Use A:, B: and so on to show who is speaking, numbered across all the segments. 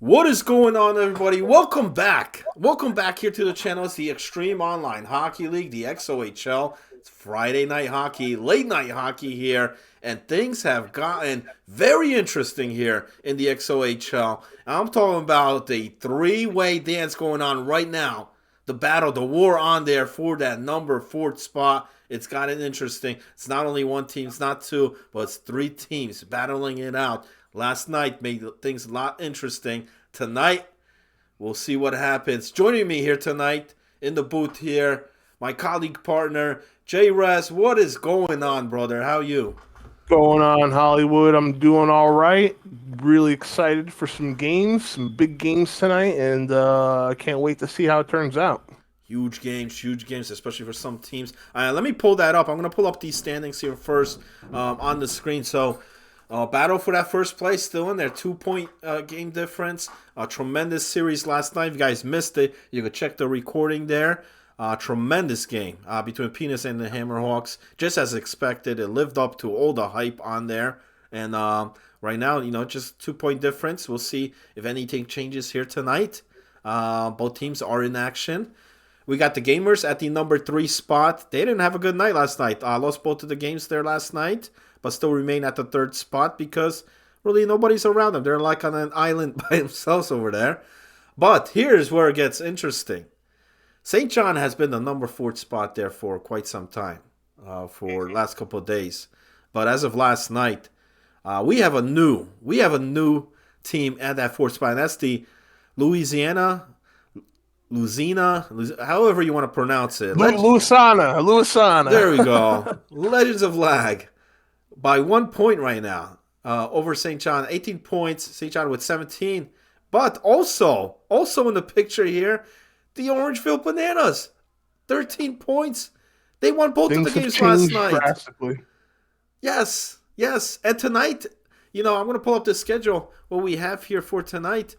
A: What is going on, everybody? Welcome back. Welcome back here to the channel. It's the Extreme Online Hockey League, the XOHL. It's Friday night hockey, late night hockey here, and things have gotten very interesting here in the XOHL. I'm talking about the three-way dance going on right now. The battle, the war on there for that number 4 spot. It's gotten interesting. It's not only one team, it's not two, but it's 3 teams battling it out. Last night made things a lot interesting. Tonight, we'll see what happens. Joining me here tonight in the booth here, my colleague partner, Jay Rez. What is going on, brother? How are you?
B: Going on, Hollywood? I'm doing all right. Really excited for some games, some big games tonight, and I can't wait to see how it turns out.
A: Huge games, especially for some teams. Let me pull that up. I'm going to pull up these standings here first on the screen. So, battle for that first place still in there. 2-point game difference. Tremendous series last night. If you guys missed it, you could check the recording there. Tremendous game between Penis and the Hammerhawks. Just as expected, it lived up to all the hype on there. And right now, just 2-point difference. We'll see if anything changes here tonight. Both teams are in action. We got the Gamers at the number 3 spot. They didn't have a good night last night. Lost both of the games there last night, but still remain at the 3rd spot because really nobody's around them. They're like on an island by themselves over there. But here's where it gets interesting. St. John has been the number 4 spot there for quite some time, for last couple of days. But as of last night, we have a new team at that 4th spot, and that's the Louisiana, however you want to pronounce it.
B: Louisiana.
A: There we go. Legends of Lag by 1 point right now over St. John. 18 points. St. John with 17. But also in the picture here, the Orangeville Bananas. 13 points. They won both of the games last night.
B: Drastically.
A: Yes. And tonight, I'm going to pull up the schedule. What we have here for tonight.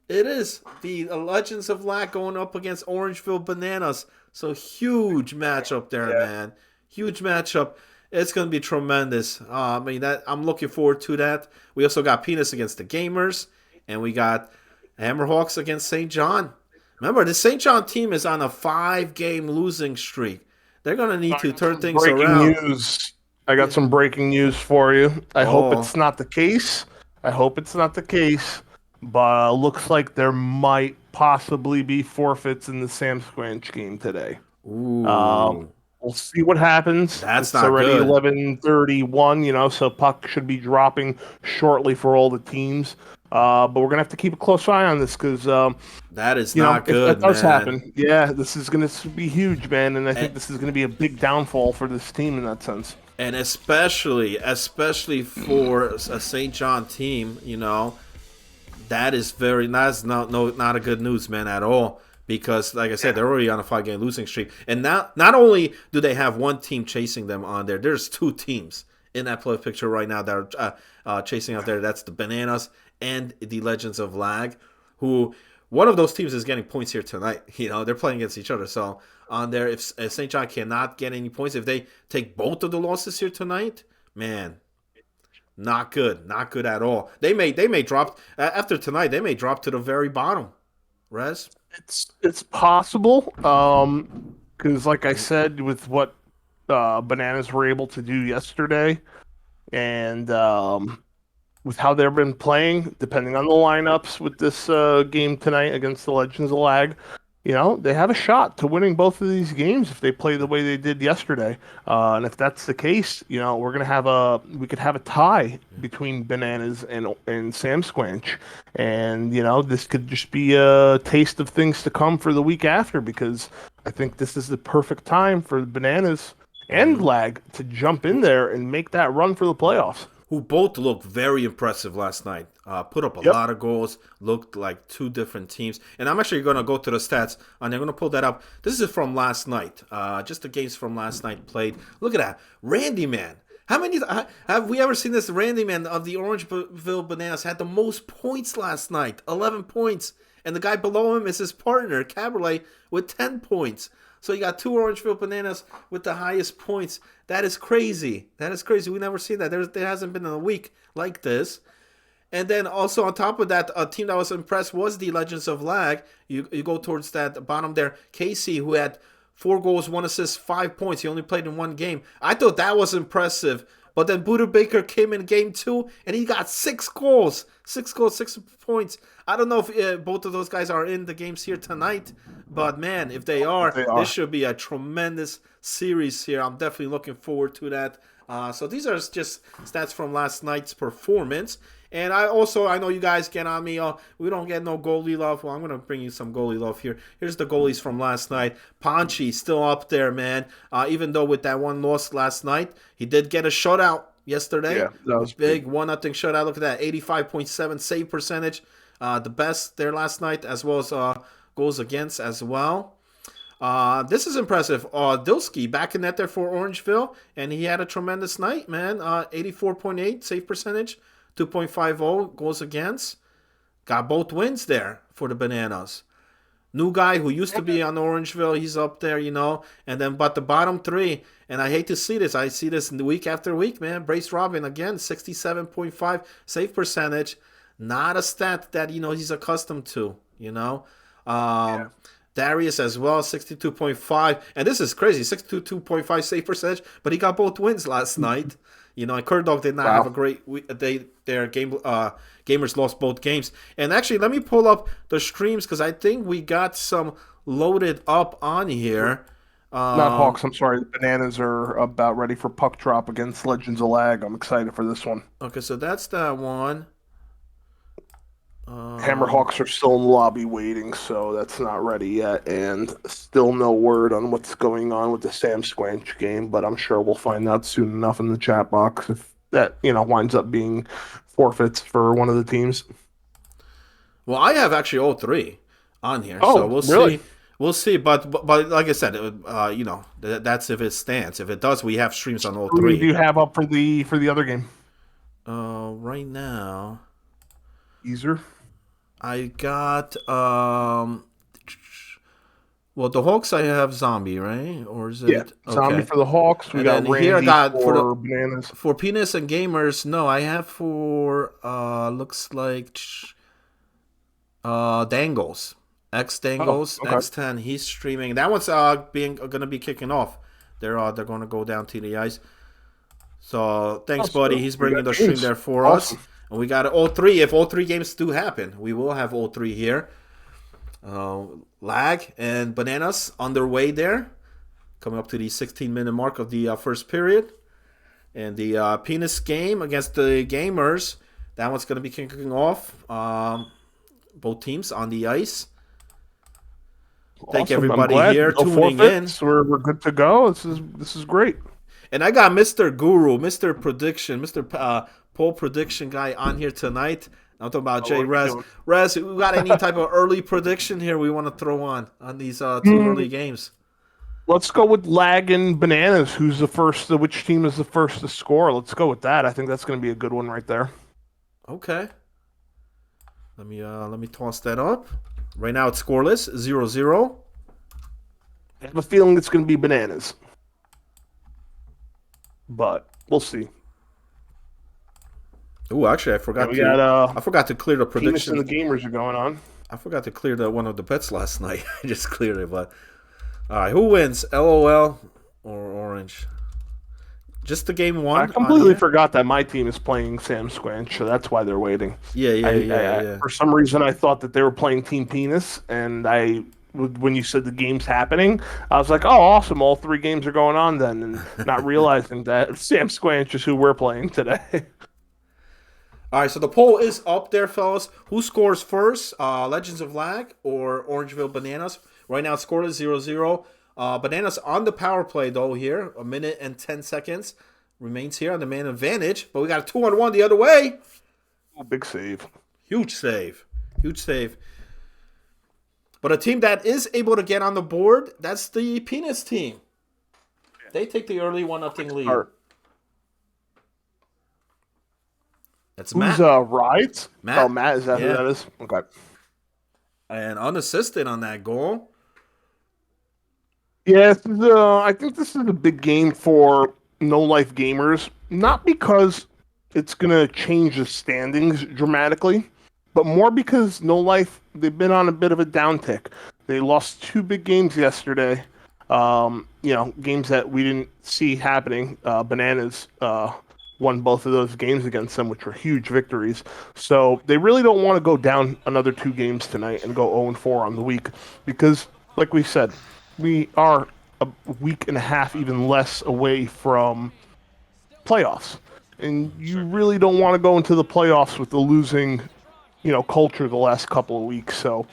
A: It is the Legends of Lack going up against Orangeville Bananas. So huge matchup there, man. Huge matchup. It's going to be tremendous. I'm looking forward to that. We also got Penis against the Gamers, and we got Hammerhawks against St. John. Remember, the St. John team is on a 5-game losing streak. They're going to need to turn things around.
B: News. I got some breaking news for you. I hope it's not the case. But looks like there might possibly be forfeits in the Sam Squanch game today.
A: Ooh.
B: We'll see what happens.
A: It's
B: not already
A: good.
B: 11:31, so puck should be dropping shortly for all the teams. But we're gonna have to keep a close eye on this because
A: that is not good.
B: If that does
A: man.
B: happen, this is gonna be huge, man. And I think this is gonna be a big downfall for this team in that sense.
A: And especially for a St. John team, that's not a good news, man, at all. Because, like I said, they're already on a 5-game losing streak. And not only do they have one team chasing them on there, there's 2 teams in that play picture right now that are chasing out there. That's the Bananas and the Legends of Lag, who one of those teams is getting points here tonight. They're playing against each other. So on there, if St. John cannot get any points, if they take both of the losses here tonight, man, not good at all. They may drop after tonight. They may drop to the very bottom. Rez,
B: it's possible. Because like I said, with what Bananas were able to do yesterday, and with how they've been playing, depending on the lineups with this game tonight against the Legends of Lag, they have a shot to winning both of these games if they play the way they did yesterday. And if that's the case, we could have a tie between Bananas and Sam Squanch. And, this could just be a taste of things to come for the week after, because I think this is the perfect time for Bananas and Lag to jump in there and make that run for the playoffs.
A: Who both looked very impressive last night. Put up a lot of goals, looked like 2 different teams. And I'm actually going to go to the stats, and I'm going to pull that up. This is from last night, just the games from last night played. Look at that. Randy Man. How many have we ever seen this? Randy Man of the Orangeville Bananas had the most points last night, 11 points. And the guy below him is his partner, Caberlet, with 10 points. So you got 2 Orangeville Bananas with the highest points. That is crazy. We never seen that. There hasn't been a week like this. And then also on top of that, a team that was impressed was the Legends of Lag. You go towards that bottom there. Casey, who had 4 goals, 1 assist, 5 points. He only played in 1 game. I thought that was impressive. But then Buda Baker came in game 2 and he got 6 goals. 6 goals, 6 points. I don't know if both of those guys are in the games here tonight. But man, if they are, this should be a tremendous series here. I'm definitely looking forward to that. So these are just stats from last night's performance. And I know you guys get on me. We don't get no goalie love. Well, I'm going to bring you some goalie love here. Here's the goalies from last night. Ponchi still up there, man. Even though with that one loss last night, he did get a shutout yesterday.
B: Yeah, that was
A: big 1-0 shutout. Look at that, 85.7 save percentage. The best there last night, as well as goals against as well. This is impressive. Dilsky back in net there for Orangeville, and he had a tremendous night, man. 84.8 save percentage. 2.50 goals against. Got both wins there for the Bananas. New guy who used to be on Orangeville, he's up there, And then, but the bottom 3, and I hate to see this. I see this week after week, man. Brace Robin, again, 67.5 save percentage. Not a stat that, he's accustomed to, Darius as well, 62.5. And this is crazy, 62.5 save percentage, but he got both wins last night. And Kurdog did not have a great week. Their gamers lost both games. And actually, let me pull up the streams because I think we got some loaded up on here.
B: Not Hawks, I'm sorry. The Bananas are about ready for puck drop against Legends of Lag. I'm excited for this one.
A: Okay, so that's that one.
B: Hammer Hawks are still in the lobby waiting, so that's not ready yet. And still no word on what's going on with the Sam Squanch game, but I'm sure we'll find out soon enough in the chat box if that, winds up being forfeits for one of the teams.
A: Well, I have actually all 3 on here,
B: so
A: we'll
B: really?
A: see. We'll see, but like I said, that's if it stands. If it does, we have streams on all 3.
B: Who do you have up for the other game?
A: Right now,
B: Easer.
A: I got well, the Hawks. I have Zombie, right? Or is it?
B: Yeah, Zombie for the Hawks. We got Randy here. I got for Bananas.
A: For Penis and Gamers. No, I have for looks like Dangles. Dangles,
B: okay.
A: X10. He's streaming. That one's gonna be kicking off. They're gonna go down to the ice. So thanks, buddy. He's bringing the stream there for us. And we got all 3. If all 3 games do happen, we will have all 3 here. Lag and Bananas underway there. Coming up to the 16-minute mark of the first period. And the Penis game against the Gamers, that one's going to be kicking off. Both teams on the ice. Thank everybody here tuning in.
B: We're good to go. This is great.
A: And I got Mr. Guru, Mr. Prediction, Mr. Poll prediction guy on here tonight. I'm talking about Jay Rez. Rez, we got any type of early prediction here we want to throw on these 2 early games?
B: Let's go with Lag and Bananas. Who's the first? Which team is the first to score? Let's go with that. I think that's going to be a good one right there.
A: Okay. Let me toss that up. Right now it's scoreless, 0-0.
B: I have a feeling it's going to be Bananas, but we'll see.
A: Oh, actually, I forgot to clear the prediction.
B: And the Gamers are going on.
A: I forgot to clear one of the bets last night. I just cleared it, but all right. Who wins, LOL or Orange? Just the game 1.
B: I completely forgot that my team is playing Sam Squanch, so that's why they're waiting.
A: Yeah.
B: For some reason, I thought that they were playing Team Penis, and when you said the game's happening, I was like, oh, awesome, all 3 games are going on then, and not realizing that Sam Squanch is who we're playing today.
A: All right, so the poll is up there, fellas. Who scores first, Legends of Lag or Orangeville Bananas? Right now, it's scoreless 0-0. Bananas on the power play, though, here. 1 minute and 10 seconds. Remains here on the man advantage. But we got a 2-on-1 the other way.
B: Oh, big save.
A: Huge save. But a team that is able to get on the board, that's the Penis team. They take the early 1-0 lead. That's Matt.
B: Who's Rides?
A: Matt.
B: Oh, Matt, is that who that is? Okay.
A: And unassisted on that goal.
B: Yeah, I think this is a big game for no-life gamers. Not because it's going to change the standings dramatically, but more because No Life, they've been on a bit of a downtick. They lost two big games yesterday. Games that we didn't see happening. Bananas won both of those games against them, which were huge victories. So they really don't want to go down another two games tonight and go 0-4 on the week because, like we said, we are a week and a half, even less, away from playoffs. And you really don't want to go into the playoffs with the losing, culture the last couple of weeks. So,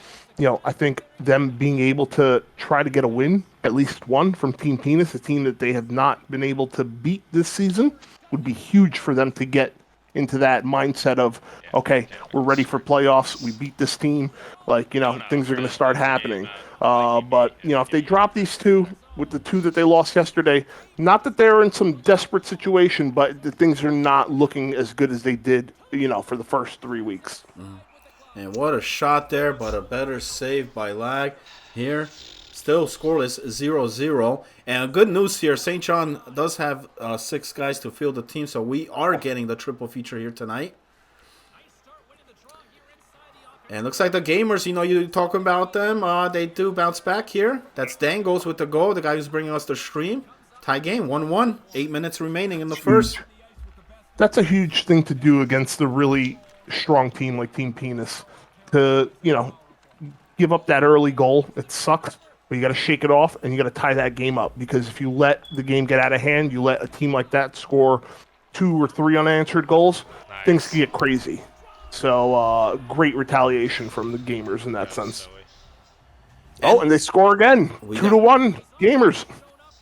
B: I think them being able to try to get a win, at least one from Team Penis, a team that they have not been able to beat this season, would be huge for them to get into that mindset of, okay, we're ready for playoffs. We beat this team. Things are going to start happening. But if they drop these two with the two that they lost yesterday, not that they're in some desperate situation, but the things are not looking as good as they did, for the first 3 weeks.
A: And what a shot there, but a better save by Lag here. Still scoreless 0-0. And good news here, St. John does have 6 guys to field the team, so we are getting the triple feature here tonight. And looks like the Gamers, you talking about them, they do bounce back here. That's Dangles with the goal, the guy who's bringing us the stream. Tie game, 1-1, 8 minutes remaining in the first.
B: That's a huge thing to do against a really strong team like Team Penis. To, give up that early goal, it sucks. But you got to shake it off, and you got to tie that game up. Because if you let the game get out of hand, you let a team like that score 2 or 3 unanswered goals, things can get crazy. So, great retaliation from the Gamers in that sense. And they score again. 2-1, Gamers.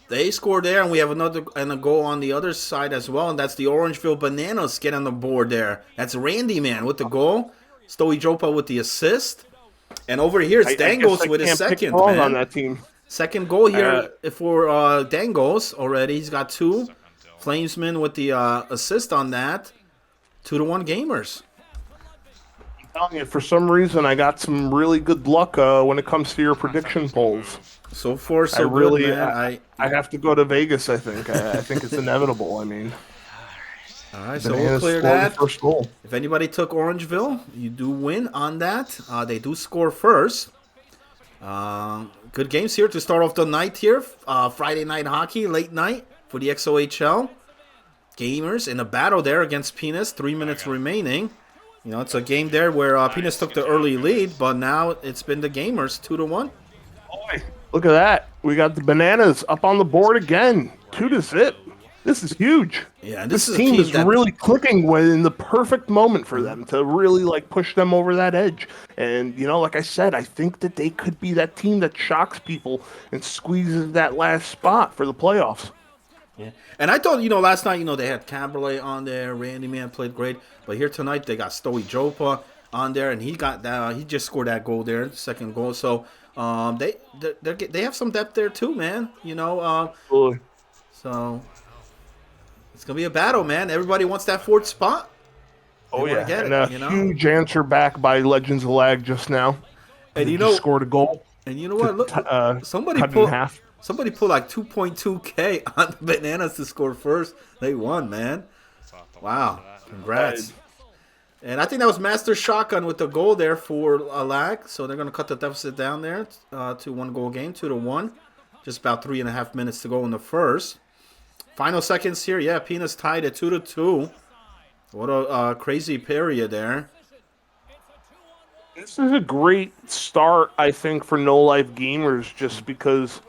A: They score there, and we have a goal on the other side as well, and that's the Orangeville Bananas getting on the board there. That's Randy Man with the goal. Stoey Jopa with the assist. And over here, it's Dangos with his second, man.
B: On that team.
A: Second goal here for Dangos already. He's got 2. Flamesman with the assist on that. 2-1 Gamers.
B: I'm telling you, for some reason, I got some really good luck when it comes to your prediction polls.
A: So far, so good, man.
B: I have to go to Vegas, I think. I think it's inevitable. I mean...
A: All right, so we'll clear that.
B: First goal.
A: If anybody took Orangeville, you do win on that. They do score first. Good games here to start off the night here. Friday night hockey, late night for the XOHL. Gamers in a battle there against Penis. 3 minutes remaining. It's a game there where Penis took the early lead, but now it's been the Gamers 2-1.
B: Boy, look at that. We got the Bananas up on the board again. 2-0. This is huge.
A: Yeah, and
B: this team is really clicking in the perfect moment for them to really push them over that edge. And like I said, I think that they could be that team that shocks people and squeezes that last spot for the playoffs.
A: Yeah, and I thought last night they had Caberlet on there. Randy Man played great, but here tonight they got Stoey Jopa on there, and he got that. He just scored that goal there, second goal. So they have some depth there too, man.
B: Absolutely.
A: So. It's going to be a battle, man. Everybody wants that 4th spot.
B: Oh, yeah. And a huge answer back by Legends of Lag just now.
A: And
B: scored a goal.
A: And you know what? Look, somebody pulled like 2.2K on the Bananas to score first. They won, man. Wow. Congrats. And I think that was Master Shotgun with the goal there for Lag. So they're going to cut the deficit down there to 1-goal game, 2-1. Just about 3.5 minutes to go in the first. Final seconds here. Yeah, Penis tied at 2-2. What a crazy period there.
B: This is a great start, I think, for No Life Gamers, just because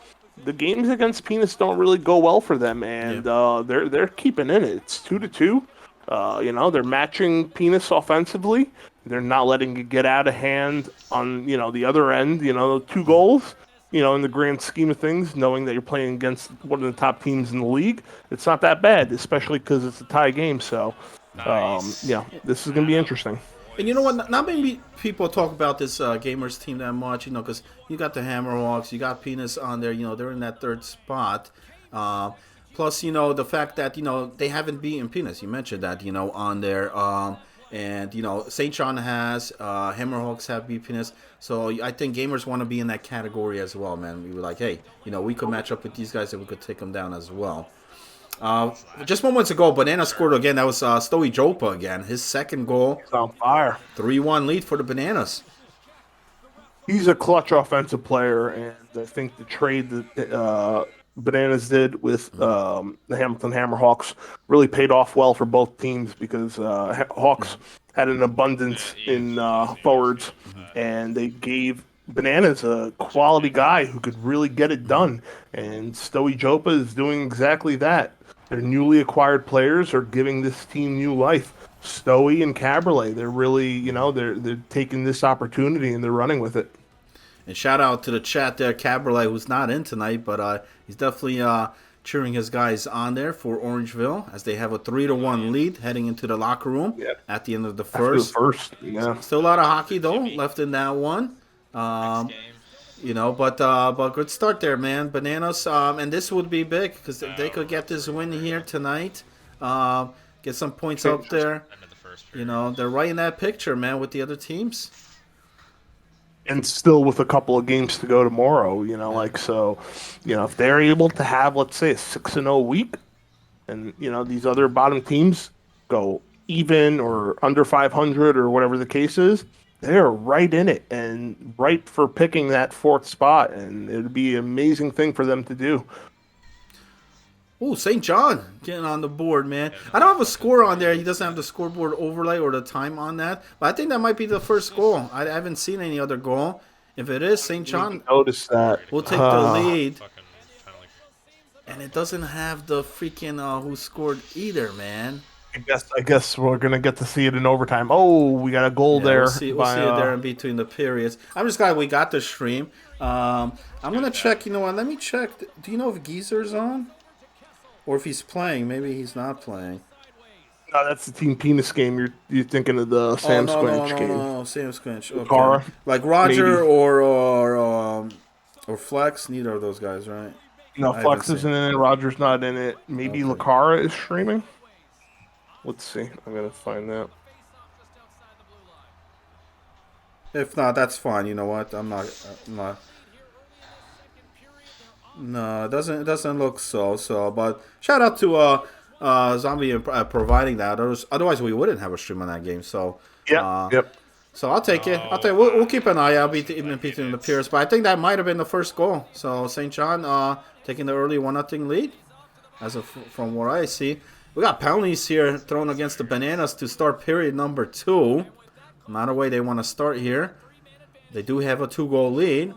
B: the games against Penis don't really go well for them, and they're keeping in it. It's 2-2. They're matching Penis offensively. They're not letting it get out of hand on the other end. 2 goals. In the grand scheme of things, knowing that you're playing against one of the top teams in the league, it's not that bad, especially because it's a tie game. So, this is going to be interesting.
A: And you know what? Not many people talk about this Gamers team that much, because you got the Hammerhawks, you got Penis on there, they're in that 3rd spot. Plus, the fact that, they haven't beaten Penis. You mentioned that, on there. And, St. John has, Hammerhawks have beat Penis. So I think Gamers want to be in that category as well, man. We were like, hey, we could match up with these guys and we could take them down as well. Just moments ago, Banana scored again. That was Stoey Jopa again. His second goal.
B: He's on fire.
A: 3-1 lead for the Bananas.
B: He's a clutch offensive player, and I think the trade that Bananas did with the Hamilton Hammerhawks really paid off well for both teams because Hawks had an abundance in forwards, and they gave Bananas a quality guy who could really get it done. And Stoey Jopa is doing exactly that. Their newly acquired players are giving this team new life. Stoey and Caberlet, they're really, they're taking this opportunity and they're running with it.
A: And shout out to the chat there, Caberlet, who's not in tonight, but he's definitely cheering his guys on there for Orangeville as they have a 3-1 lead heading into the locker room at the end of the first. Still a lot of hockey though left in that one. But good start there, man. Bananas, and this would be big because they could get this win here tonight. Get some points up there. They're right in that picture, man, with the other teams.
B: And still with a couple of games to go tomorrow, if they're able to have, let's say, a 6-0 week, and these other bottom teams go even or under 500 or whatever the case is, they're right in it and right for picking that fourth spot, and it'd be an amazing thing for them to do.
A: Oh, St. John getting on the board, man. I don't have a score on there. He doesn't have the scoreboard overlay or the time on that. But I think that might be the first goal. I haven't seen any other goal. If it is, St. John,
B: notice that.
A: We'll take the lead. And it doesn't have the freaking who scored either, man.
B: I guess we're going to get to see it in overtime. Oh, we got a goal there.
A: We'll see it there in between the periods. I'm just glad we got the stream. I'm going to check. You know what? Let me check. Do you know if Geezer's on? Or if he's playing, maybe he's not playing.
B: No, that's the Team Penis game. You're thinking of the Sam Squinch game.
A: No, Sam Squinch. Okay.
B: Cara,
A: like Roger or Flex. Neither of those guys, right?
B: No, Flex isn't in it. Roger's not in it. Maybe Lacara is streaming. Let's see. I'm gonna find that.
A: If not, that's fine. You know what? I'm not. No, it doesn't look so. But shout out to Zombie providing that. Otherwise, we wouldn't have a stream on that game. So
B: yep.
A: So I'll take it. We'll keep an eye out between the peers. But I think that might have been the first goal. So St. John taking the early 1-0 lead, from what I see. We got penalties here thrown against the Bananas to start period number 2. Not a way they want to start here. They do have a 2-goal lead.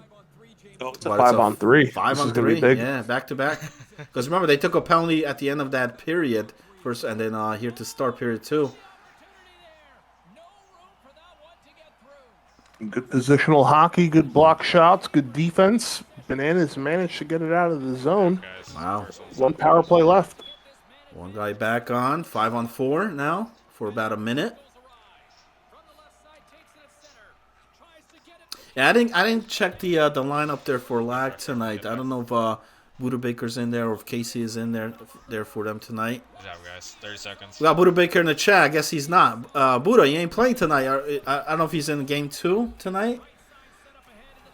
B: It's a 5-on-3.
A: 5-on-3, big. Yeah, back to back. Because remember, they took a penalty at the end of that period first, and then here to start period 2.
B: Good positional hockey, good block shots, good defense. Bananas managed to get it out of the zone.
A: Wow.
B: 1 power play left.
A: One guy back on, 5-on-4 now for about a minute. Yeah, I didn't check the lineup there for lag tonight. I don't know if Buddha Baker's in there or if Casey is in there for them tonight.
C: Good job, guys. 30 seconds.
A: We got Buddha Baker in the chat. I guess he's not. Buddha, you ain't playing tonight. I don't know if he's in game 2 tonight.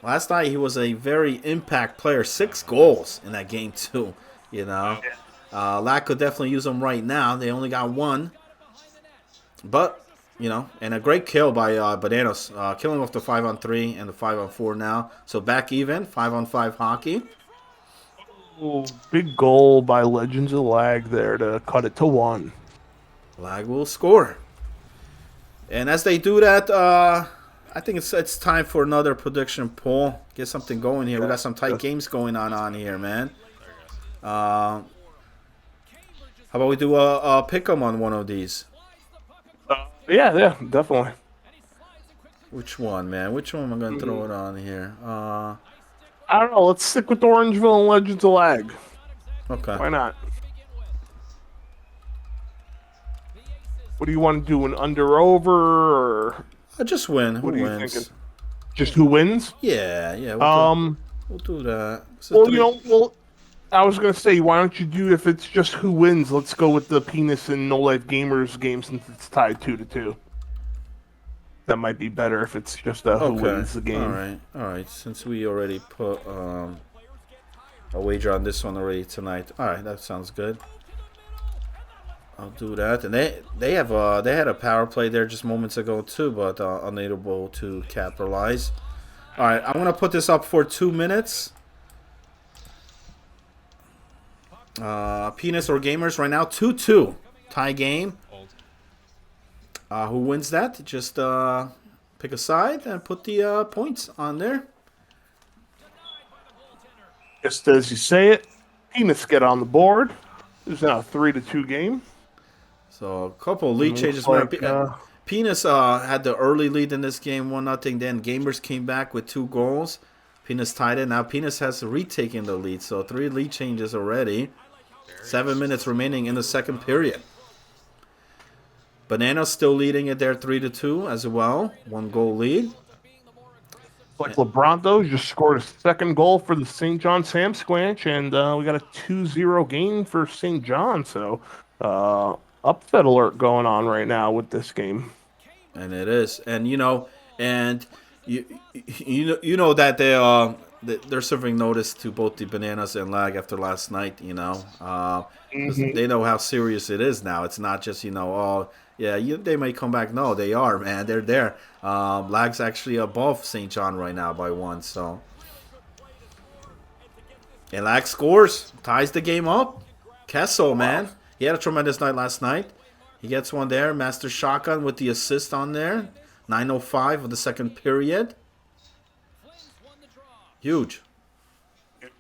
A: Last night he was a very impact player. 6 goals in that game 2. Lag could definitely use him right now. They only got 1. But and a great kill by Bananas, killing off the 5-on-3 and the 5-on-4 now. So back even, 5-on-5 hockey.
B: Ooh, big goal by Legends of Lag there to cut it to 1.
A: Lag will score. And as they do that, I think it's time for another prediction poll. Get something going here. We got some tight games going on here, man. How about we do a pick 'em on one of these?
B: Yeah, definitely.
A: Which one, man? Which one am I going to throw it on here?
B: I don't know. Let's stick with Orangeville and Legends of Lag.
A: Okay.
B: Why not? What do you want to do? An under-over or?
A: Just win. Who
B: what are you
A: wins?
B: thinking? Just who wins?
A: Yeah. We'll do that.
B: Well, I was going to say, why don't you do, if it's just who wins, let's go with the Penis and No Life Gamers game since it's tied 2-2. That might be better if it's just who wins the game.
A: All right. Since we already put a wager on this one already tonight. All right, that sounds good. I'll do that. And they had a power play there just moments ago too, but unable to capitalize. All right, I'm gonna put this up for 2 minutes. Penis or Gamers right now 2-2 tie game. Who wins that? Just pick a side and put the points on there.
B: Just as you say it, Penis get on the board. It's now a 3-2 game.
A: So a couple lead changes. Penis had the early lead in this game, 1-0. Then Gamers came back with 2 goals. Penis tied it. Now Penis has retaken the lead. So 3 lead changes already. 7 minutes remaining in the second period. Banana's still leading it there 3-2 as well. 1 goal lead.
B: Like LeBron, though, just scored a second goal for the St. John Sam Squanch, and we got a 2-0 gain for St. John. So, upset alert going on right now with this game.
A: And it is, and you know that they're serving notice to both the Bananas and Lag after last night. You know, they know how serious it is now. It's not just they may come back. No, they are, man. They're there. Lag's actually above St. John right now by 1. So, and Lag scores, ties the game up. Kessel, man, he had a tremendous night last night. He gets one there. Master Shotgun with the assist on there. 9:05 of the second period. Huge.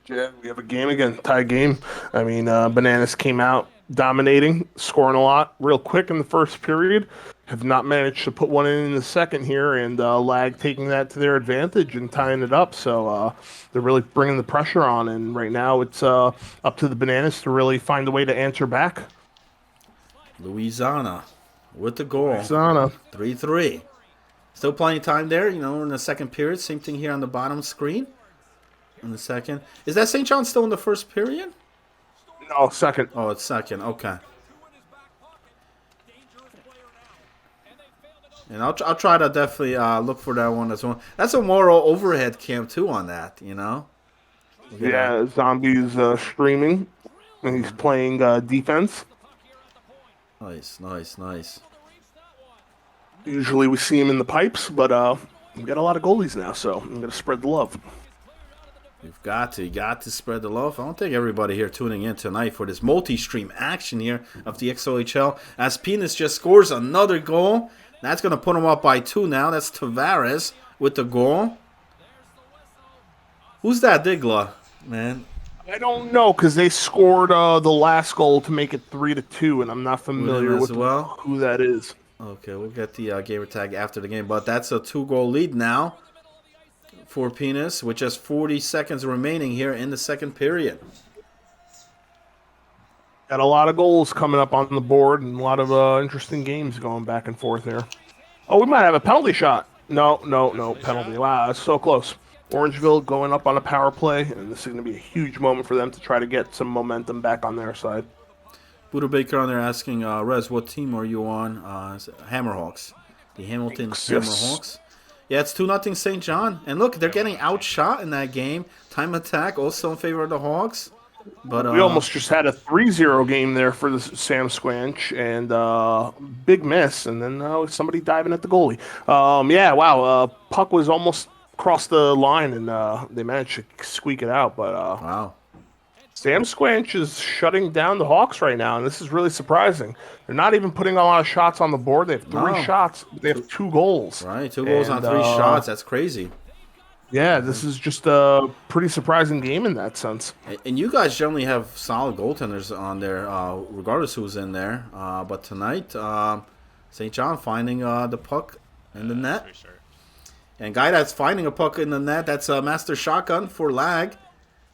B: Yeah, we have a game again, tie game. I mean, Bananas came out dominating, scoring a lot real quick in the first period. Have not managed to put one in the second here, and Lag taking that to their advantage and tying it up. So they're really bringing the pressure on, and right now it's up to the Bananas to really find a way to answer back.
A: Louisiana with the goal.
B: Louisiana.
A: 3-3. Still plenty of time there, in the second period. Same thing here on the bottom screen. In the second. Is that St. John still in the first period?
B: No, second.
A: Oh, it's second. Okay. And I'll try to definitely look for that one as well. That's a moral overhead cam too on that,
B: Yeah, Zombie's streaming, and he's playing defense.
A: Nice.
B: Usually we see him in the pipes, but we got a lot of goalies now, so I'm going to spread the love.
A: You got to spread the love. I don't think everybody here tuning in tonight for this multi-stream action here of the XOHL. As Penis just scores another goal. That's going to put him up by 2 now. That's Tavares with the goal. Who's that Digla, man?
B: I don't know, because they scored the last goal to make it 3-2, and I'm not familiar with who that is.
A: Okay, we'll get the gamer tag after the game, but that's a 2-goal lead now for Penis with just 40 seconds remaining here in the second period.
B: Got a lot of goals coming up on the board and a lot of interesting games going back and forth here. Oh, we might have a penalty shot. No, penalty. Wow, that's so close. Orangeville going up on a power play, and this is going to be a huge moment for them to try to get some momentum back on their side.
A: Buddha Baker on there asking, Rez, what team are you on? Hammerhawks. The Hamilton Hammerhawks. Yeah, it's 2-0 St. John. And look, they're getting outshot in that game. Time attack also in favor of the Hawks. But
B: we almost just had a 3-0 game there for the Sam Squanch, and big miss, and then somebody diving at the goalie. Puck was almost across the line, and they managed to squeak it out. But
A: wow.
B: Sam Squanch is shutting down the Hawks right now, and this is really surprising. They're not even putting a lot of shots on the board. They have 3 shots. They have 2 goals.
A: Right, 2 goals on 3 shots. That's crazy.
B: Yeah, this is just a pretty surprising game in that sense.
A: And you guys generally have solid goaltenders on there, regardless who's in there. But tonight, St. John finding the puck in the net.
C: Sure.
A: And guy that's finding a puck in the net, that's Master Shotgun for Lag,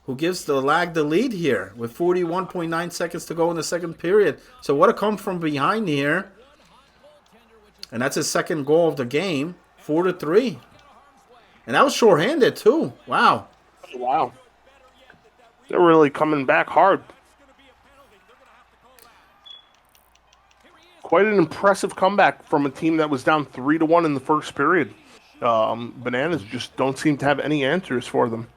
A: who gives the Lag the lead here with 41.9 seconds to go in the second period. So what a come from behind here. And that's his second goal of the game, 4-3. And that was shorthanded, too. Wow.
B: Wow. They're really coming back hard. Quite an impressive comeback from a team that was down 3-1 in the first period. Bananas just don't seem to have any answers for them.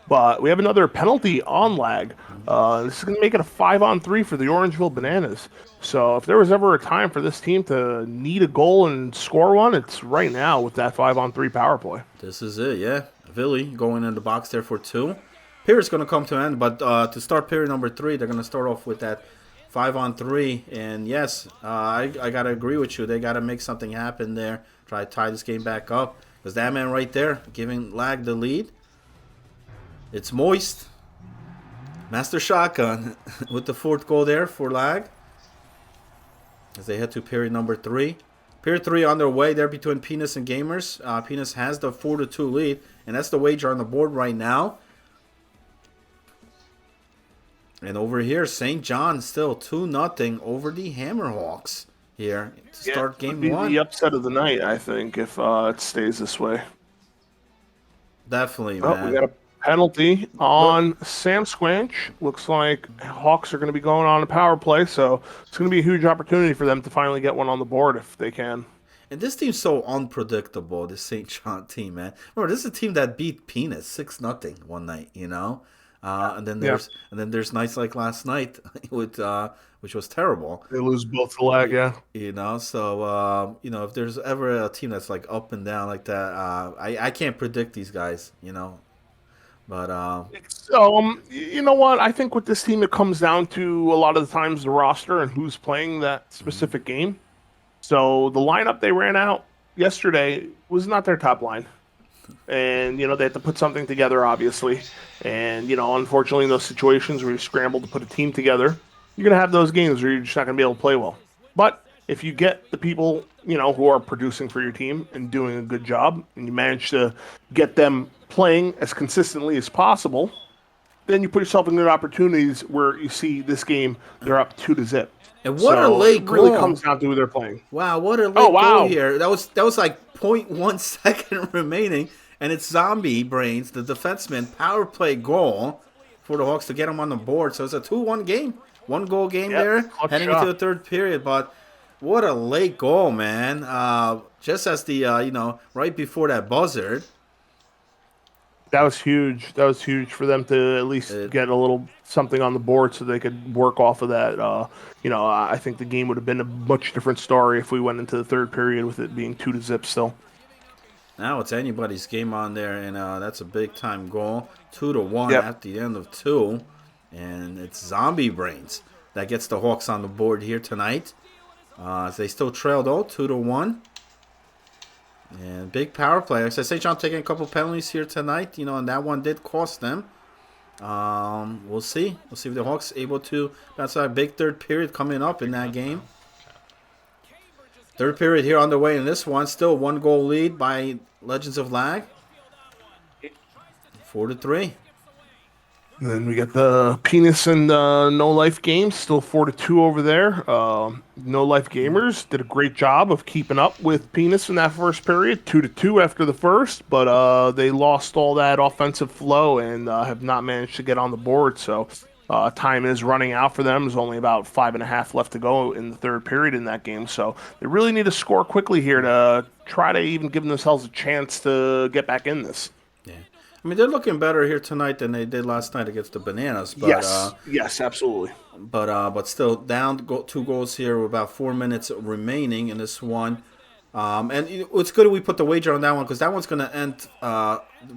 B: But we have another penalty on lag. This is going to make it a 5-on-3 for the Orangeville Bananas. So if there was ever a time for this team to need a goal and score one, it's right now with that 5-on-3 power play.
A: This is it, yeah. Villy going in the box there for 2. Period's going to come to an end, but to start period number 3, they're going to start off with that 5-on-3. And yes, I got to agree with you. They got to make something happen there. Try to tie this game back up. Because that man right there giving Lag the lead. It's Moist. Master Shotgun with the 4th goal there for Lag. As they head to period number 3. Period 3 on their way there between Penis and Gamers. Penis has the 4-2 lead. And that's the wager on the board right now. And over here, St. John still 2-0 over the Hammerhawks here to start game
B: be
A: 1.
B: The upset of the night, I think, if it stays this way.
A: Definitely,
B: Oh,
A: man.
B: we got a penalty on Sam Squanch. Looks like Hawks are going to be going on a power play, so it's going to be a huge opportunity for them to finally get one on the board if they can.
A: And this team's so unpredictable, this St. John team, man. Remember, this is a team that beat Penis 6-0 one night, you know? And then there's nights like last night with which was terrible.
B: They lose both the leg, yeah.
A: You know, so if there's ever a team that's like up and down like that, I can't predict these guys, you know. But
B: you know what? I think with this team, it comes down to a lot of the times the roster and who's playing that specific game. So the lineup they ran out yesterday was not their top line. And, they had to put something together, obviously. And, unfortunately, in those situations where you scramble to put a team together, you're going to have those games where you're just not going to be able to play well. But if you get the people, who are producing for your team and doing a good job, and you manage to get them playing as consistently as possible, then you put yourself in good opportunities where you see this game, they're up 2-0.
A: And what a late goal.
B: It really comes down to who they're playing.
A: Wow, what a late goal here. That was like 0.1 second remaining, and it's Zombie Brains, the defenseman, power play goal for the Hawks to get them on the board. So it's a 2-1 game. 1-goal game there, heading into the third period. But what a late goal, man. Just as the, right before that buzzard.
B: That was huge. That was huge for them to at least get a little something on the board so they could work off of that. I think the game would have been a much different story if we went into the third period with it being 2-0 still.
A: Now it's anybody's game on there, and that's a big-time goal. 2-1 at the end of 2. And it's Zombie Brains that gets the Hawks on the board here tonight. As they still trail, though, 2-1. And big power play. Like I said, St. John taking a couple penalties here tonight, and that one did cost them. We'll see. We'll see if the Hawks able to bounce out. A big third period coming up in that game. Third period here on the way in this one. Still 1-goal lead by Legends of Lag. 4-3.
B: And then we got the Penis and No Life games, still 4-2 over there. No Life Gamers did a great job of keeping up with Penis in that first period, 2-2 after the first, but they lost all that offensive flow and have not managed to get on the board. So time is running out for them. There's only about 5.5 left to go in the third period in that game. So they really need to score quickly here to try to even give themselves a chance to get back in this.
A: Yeah. I mean, they're looking better here tonight than they did last night against the Bananas. But,
B: yes, absolutely.
A: But still down 2 goals here with about 4 minutes remaining in this one. And it's good we put the wager on that one because that one's going to end,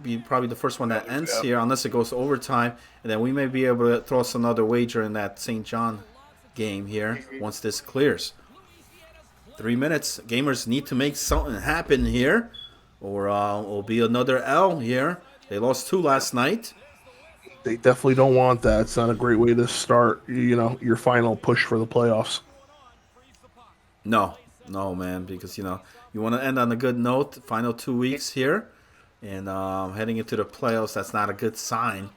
A: be probably the first one that ends here unless it goes to overtime. And then we may be able to throw us another wager in that St. John game here once this clears. 3 minutes. Gamers need to make something happen here or it'll be another L here. They lost 2 last night.
B: They definitely don't want that. It's not a great way to start, your final push for the playoffs.
A: No, man, because, you want to end on a good note. Final 2 weeks here. And heading into the playoffs, that's not a good sign.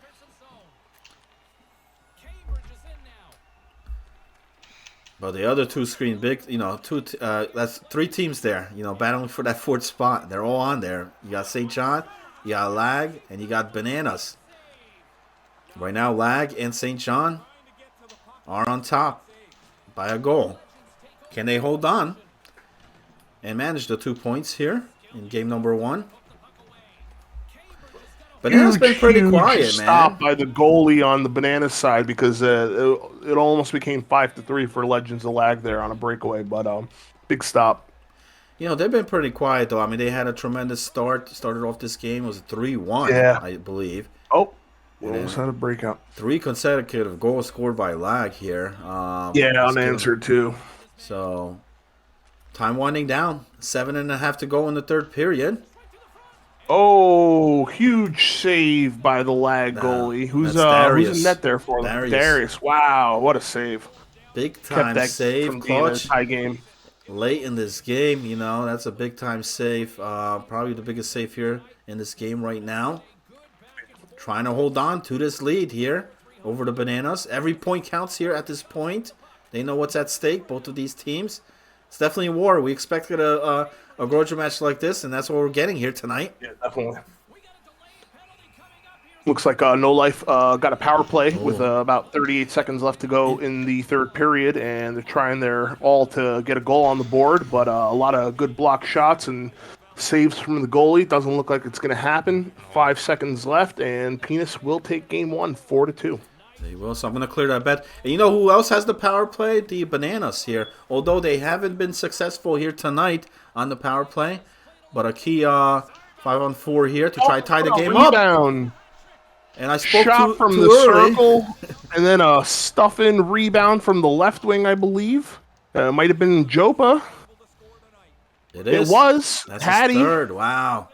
A: But the other 2 screen big, that's 3 teams there, battling for that 4th spot. They're all on there. You got St. John. You got Lag, and you got Bananas. Right now, Lag and St. John are on top by a goal. Can they hold on and manage the 2 points here in game number 1? Banana's
B: Huge,
A: been pretty
B: huge
A: quiet,
B: stop
A: man.
B: by the goalie on the Banana side because it almost became 5-3 for Legends of Lag there on a breakaway, but big stop.
A: They've been pretty quiet though. I mean, they had a tremendous start. Started off this game, it was 3-1,
B: Yeah.
A: I believe,
B: Oh, we
A: and
B: almost
A: then
B: had a breakout.
A: three consecutive goals scored by Lag here.
B: Yeah,
A: Just giving
B: unanswered too.
A: so time winding down. 7.5 to go in the third period.
B: Oh, huge save by the Lag goalie.
A: That's
B: Who's in
A: Darius.
B: net there for them?
A: Darius,
B: Darius. Wow, what a save.
A: big
B: Kept
A: time
B: that
A: save,
B: from being a
A: clutch.
B: tie game.
A: Late in this game, that's a big time save. Probably the biggest save here in this game right now. Trying to hold on to this lead here over the Bananas. Every point counts here at this point. They know what's at stake, both of these teams. It's definitely a war. We expected a grudge match like this, and that's what we're getting here tonight.
B: Yeah, definitely. Looks like No Life got a power play with about 38 seconds left to go in the third period, and they're trying their all to get a goal on the board, but a lot of good block shots and saves from the goalie. Doesn't look like it's going to happen. 5 seconds left, and Penis will take game one, 4-2.
A: They will, so I'm going to clear that bet. And you know who else has the power play? The Bananas here. Although they haven't been successful here tonight on the power play, but a key 5-on-4 here to try to tie the game
B: rebound.
A: up. And I spoke
B: Shot from
A: too
B: the
A: early.
B: circle, and then a stuff-in rebound from the left wing, I believe. Might have been Jopa.
A: It
B: was.
A: That's
B: Hattie.
A: his third. Wow.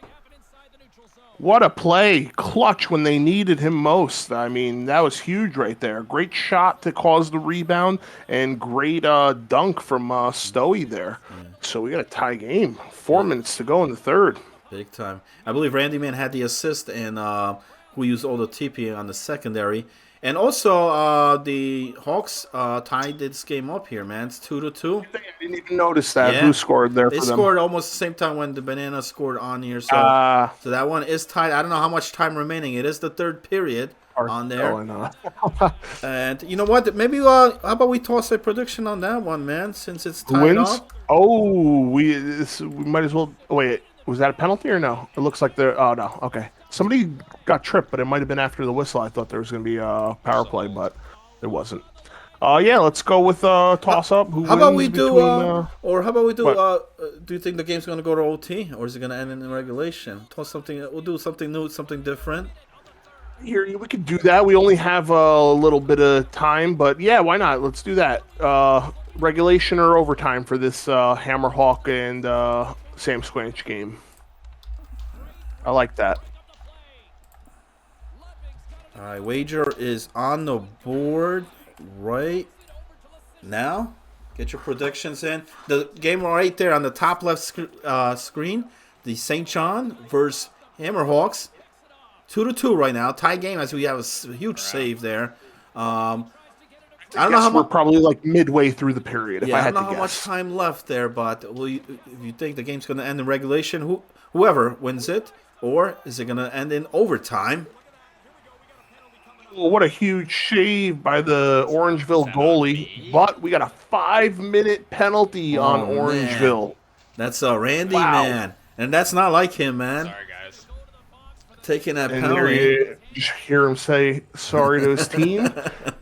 B: What a play. Clutch when they needed him most. I mean, that was huge right there. Great shot to cause the rebound, and great dunk from Stoey there. Yeah. So we got a tie game. 4 minutes to go in the third.
A: Big time. I believe Randy Man had the assist, and who used all the TP on the secondary. And also, the Hawks tied this game up here, man. It's 2-2.
B: I didn't even notice that. Yeah. Who scored there for them?
A: They scored almost the same time when the Bananas scored on here. So, so that one is tied. I don't know how much time remaining. It is the third period on there. And you know what? Maybe how about we toss a prediction on that one, man, since it's tied up?
B: Oh, we might as well. Oh, wait, was that a penalty or no? It looks like they're. Oh, no. Okay. Somebody got tripped, but it might have been after the whistle. I thought there was going to be a power play, but there wasn't. Yeah, let's go with toss up.
A: How about we do? Or how about we do? Do you think the game's going to go to OT, or is it going to end in regulation? Toss something. We'll do something new, something different.
B: Here, we could do that. We only have a little bit of time, but yeah, why not? Let's do that. Regulation or overtime for this Hammerhawk and Sam Squanch game. I like that.
A: All right, wager is on the board right now. Get your predictions in. The game right there on the top left screen, the St. John versus Hammerhawks. 2-2 right now. Tie game as we have a huge save there. I don't know how
B: we're probably like midway through the period.
A: Yeah, I don't know how much time left there, but if you think the game's going to end in regulation, whoever wins it, or is it going to end in overtime?
B: What a huge shave by the Orangeville goalie, but we got a 5-minute penalty on Orangeville.
A: Man. That's Randy, man. And that's not like him, man.
C: Sorry, guys.
A: Taking that penalty.
B: You just hear him say sorry to his team.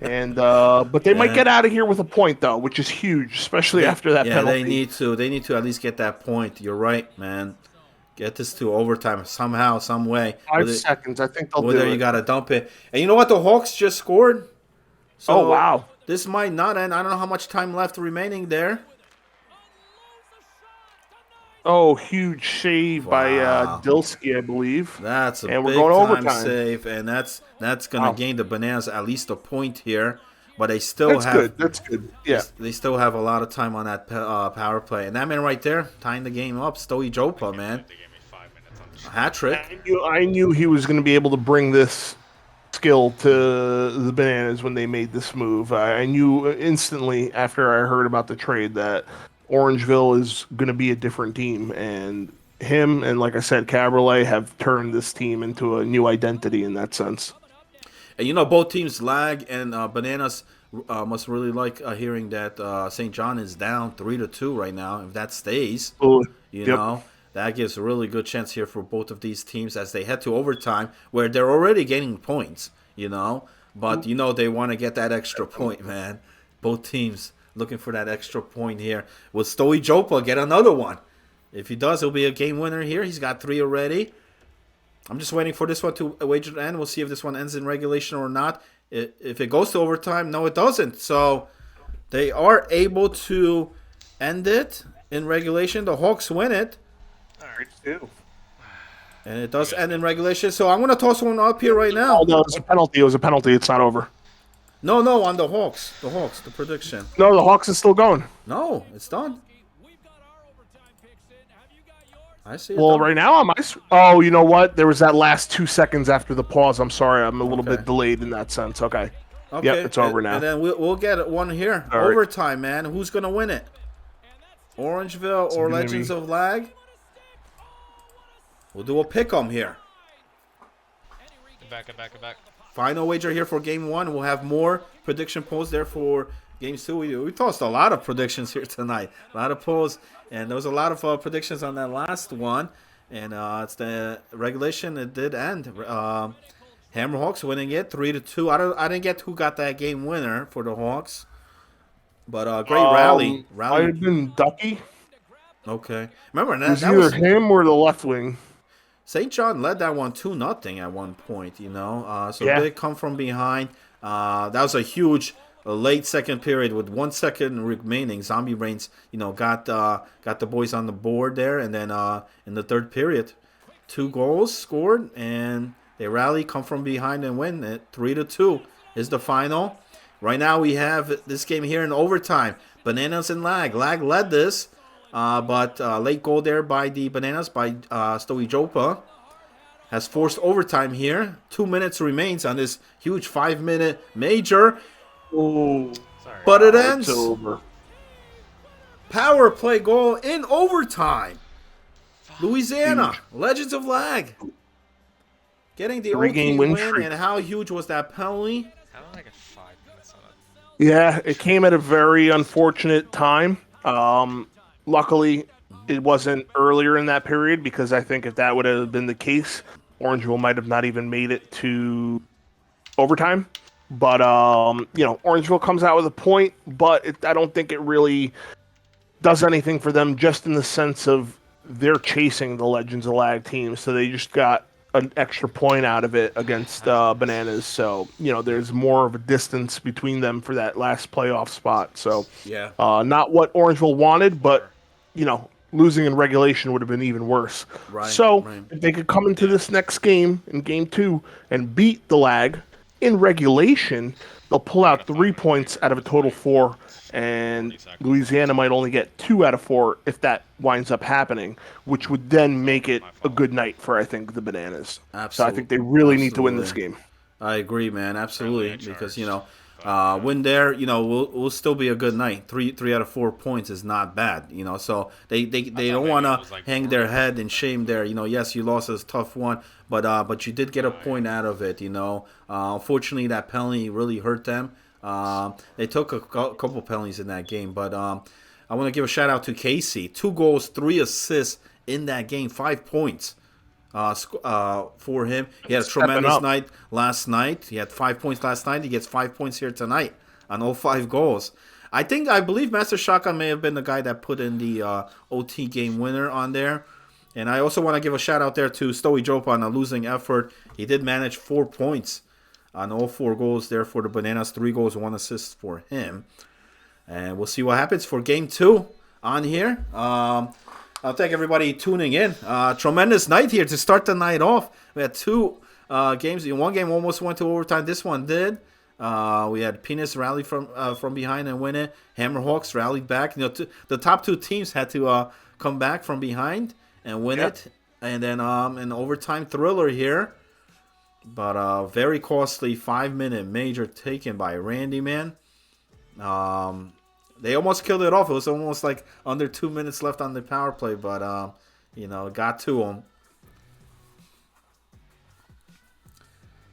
B: And but they might get out of here with a point, though, which is huge, especially after that penalty.
A: Yeah, they need to at least get that point. You're right, man. Get this to overtime somehow, some way.
B: 5 seconds. I think they'll do it.
A: You got to dump it. And you know what? The Hawks just scored. So
B: wow.
A: This might not end. I don't know how much time left remaining there.
B: Oh, huge save by Dilsky, I believe.
A: That's a
B: and
A: big
B: we're going
A: time
B: overtime.
A: save, and that's going to gain the Bananas at least a point here. But they still
B: That's good. Yeah.
A: They still have a lot of time on that power play. And that man right there, tying the game up, Stoey Jopa, man. A hat trick.
B: I knew he was going to be able to bring this skill to the Bananas when they made this move. I knew instantly after I heard about the trade that Orangeville is going to be a different team. And him and, like I said, Cabriolet have turned this team into a new identity in that sense.
A: And both teams, Lag and Bananas, must really like hearing that St. John is down 3-2 right now. If that stays, you know, that gives a really good chance here for both of these teams as they head to overtime, where they're already getting points, But, they want to get that extra point, man. Both teams looking for that extra point here. Will Stoey Jopa get another one? If he does, it'll be a game winner here. He's got 3 already. I'm just waiting for this one to wager to end. We'll see if this one ends in regulation or not. If it goes to overtime, no, it doesn't. So they are able to end it in regulation. The Hawks win it.
B: All right, too.
A: And it does end in regulation. So I'm going to toss one up here right now.
B: Oh, no, it was a penalty. It was a penalty. It's not over.
A: No, on the Hawks. The prediction.
B: No, the Hawks is still going.
A: No, it's done. I see it.
B: Well, right now on my... Oh, you know what? There was that last 2 seconds after the pause. I'm sorry. I'm a little bit delayed in that sense. Okay. Yep, it's over now.
A: And then we'll get one here.
B: All
A: overtime, man. Who's going to win it? Orangeville or Legends of Lag? We'll do a pick-em here.
C: Get back.
A: Final wager here for game 1. We'll have more prediction polls there for games 2. We tossed a lot of predictions here tonight. A lot of polls. And there was a lot of predictions on that last one. And it's the regulation. It did end. Hammerhawks winning it 3-2. I didn't get who got that game winner for the Hawks. But great rally.
B: Might have been Ducky.
A: Okay. Remember,
B: It was either him or the left wing.
A: St. John led that one 2-0 at one point, So big come from behind. That was a huge late second period with 1 second remaining. Zombie Reigns, got the boys on the board there. And then in the third period, 2 goals scored. And they rally, come from behind and win it. 3-2 is the final. Right now we have this game here in overtime. Bananas and Lag. Lag led this. But late goal there by the Bananas, by Stoey Jopa, has forced overtime here. 2 minutes remains on this huge 5-minute major.
B: Oh,
A: but it ends.
B: It's over.
A: Power play goal in overtime. Louisiana, Legends of Lag, getting the OT win. And how huge was that penalty?
C: Like a 5 minutes on it.
B: Yeah, it came at a very unfortunate time. Luckily, it wasn't earlier in that period because I think if that would have been the case, Orangeville might have not even made it to overtime. But, Orangeville comes out with a point, but I don't think it really does anything for them just in the sense of they're chasing the Legends of Lag team. So they just got an extra point out of it against Bananas. So, there's more of a distance between them for that last playoff spot. So,
A: yeah,
B: not what Orangeville wanted, but losing in regulation would have been even worse.
A: Right,
B: if they could come into this next game, in game 2, and beat the Lag in regulation, they'll pull out 3 points out of a total 4, and Louisiana might only get 2 out of 4 if that winds up happening, which would then make it a good night for, I think, the Bananas.
A: Absolutely.
B: So I think they really need to win this game.
A: I agree, man. Absolutely, because win there, will still be a good night. 3 out of 4 points is not bad, So they don't want to hang their head in shame there. Yes, you lost a tough one, but you did get a point out of it. Unfortunately, that penalty really hurt them. They took a couple penalties in that game, but I want to give a shout out to Casey. 2 goals, 3 assists in that game, 5 points. For him. He had a tremendous night last night. He had 5 points last night. He gets 5 points here tonight on all 5 goals. I believe Master Shotgun may have been the guy that put in the OT game winner on there. And I also want to give a shout out there to Stoey Jopa on a losing effort. He did manage 4 points on all 4 goals there for the Bananas. 3 goals, 1 assist for him. And we'll see what happens for game 2 on here. I'll thank everybody tuning in. Tremendous night here to start the night off. We had 2 games. One game almost went to overtime. This one did. We had Penis rally from behind and win it. Hammerhawks rallied back. The top 2 teams had to come back from behind and win it. And then an overtime thriller here. But very costly 5-minute major taken by Randy, man. They almost killed it off. It was almost like under 2 minutes left on the power play, but got to them.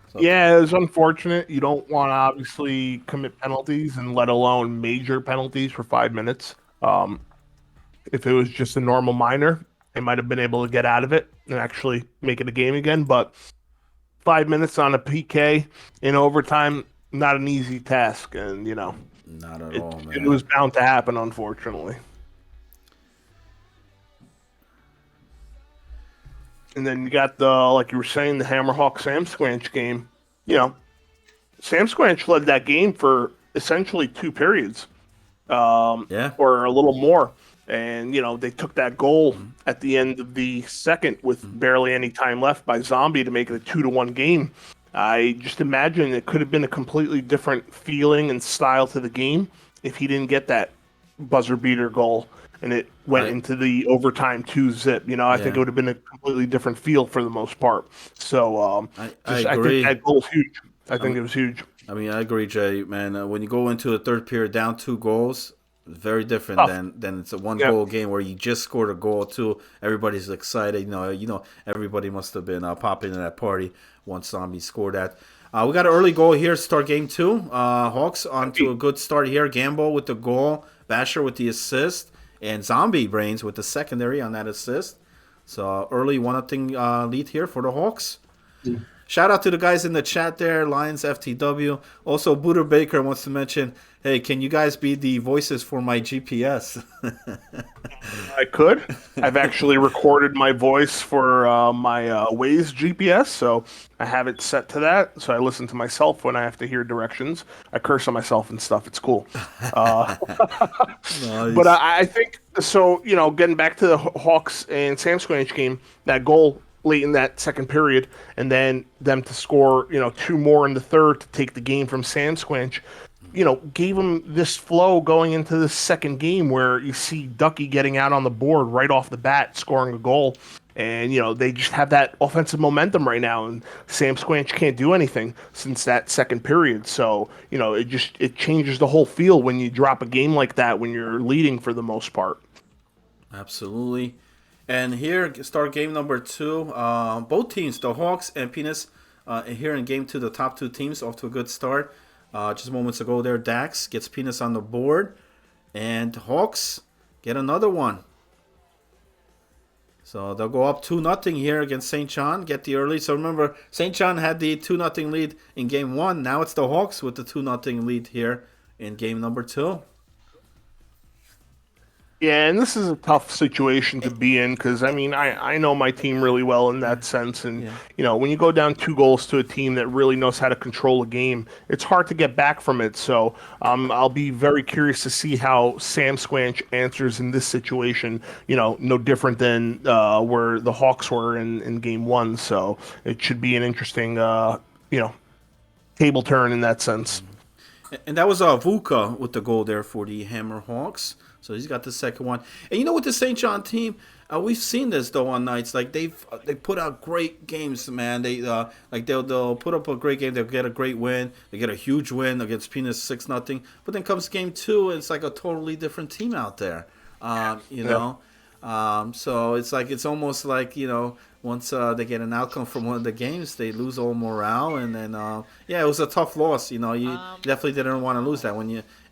A: So.
B: Yeah, it was unfortunate. You don't want to obviously commit penalties, and let alone major penalties for 5 minutes. If it was just a normal minor, they might have been able to get out of it and actually make it a game again. But 5 minutes on a PK in overtime, not an easy task, and
A: Not at
B: it
A: all,
B: it
A: man.
B: was bound to happen, unfortunately. And then you got like you were saying, the Hammerhawk Sam Squanch game. You know, Sam Squanch led that game for essentially 2 periods,
A: Yeah.
B: or a little more. And they took that goal at the end of the second with barely any time left by Zombie to make it a 2-1 game. I just imagine it could have been a completely different feeling and style to the game if he didn't get that buzzer beater goal and it went
A: I
B: into the overtime 2-zip. I think
A: yeah.
B: it would have been a completely different feel for the most part. So
A: I
B: I think
A: agree.
B: that goal was huge. I
A: I
B: think
A: mean,
B: it was huge.
A: I agree, Jay. Man, when you go into the third period down 2 goals, it's very different
B: Tough.
A: than it's a one
B: Yeah.
A: goal game where you just scored a goal too. Everybody's excited. Everybody must have been popping in that party once Zombie scored that. We got an early goal here to start game 2. Hawks on to a good start here. Gamble with the goal, Basher with the assist, and Zombie Brains with the secondary on that assist. So early 1-0 lead here for the Hawks. Shout out to the guys in the chat there, Lions FTW. Also, Buddha Baker wants to mention, hey, can you guys be the voices for my GPS?
B: I could. I've actually recorded my voice for my Waze GPS, so I have it set to that. So I listen to myself when I have to hear directions. I curse on myself and stuff. It's cool. But
A: Nice.
B: I think so. Getting back to the Hawks and Sam Squanch game, that goal late in that second period, and then them to score, 2 more in the third to take the game from Sam Squanch, gave them this flow going into the second game where you see Ducky getting out on the board right off the bat, scoring a goal. And, they just have that offensive momentum right now. And Sam Squanch can't do anything since that second period. So, it changes the whole feel when you drop a game like that when you're leading for the most part.
A: Absolutely. And here, start game number 2. Both teams, the Hawks and Penis, here in game 2, the top 2 teams off to a good start. Just moments ago there, Dax gets Penis on the board. And Hawks get another one. So they'll go up 2-0 here against St. John, get the early. So remember, St. John had the 2-0 lead in game 1. Now it's the Hawks with the 2-0 lead here in game number 2.
B: Yeah, and this is a tough situation to be in because I know my team really well in that sense, and
A: Yeah.
B: when you go down 2 goals to a team that really knows how to control a game, it's hard to get back from it. So I'll be very curious to see how Sam Squanch answers in this situation. No different than where the Hawks were in game 1. So it should be an interesting table turn in that sense.
A: And that was Vuka with the goal there for the Hammer Hawks. So he's got the second one. And with the St. John team, we've seen this though on nights. Like they put out great games, man. They'll put up a great game. They'll get a great win. They get a huge win against Penis 6-0. But then comes game 2, and it's like a totally different team out there. So it's almost like once they get an outcome from one of the games, they lose all morale, and then it was a tough loss. You definitely didn't want to lose that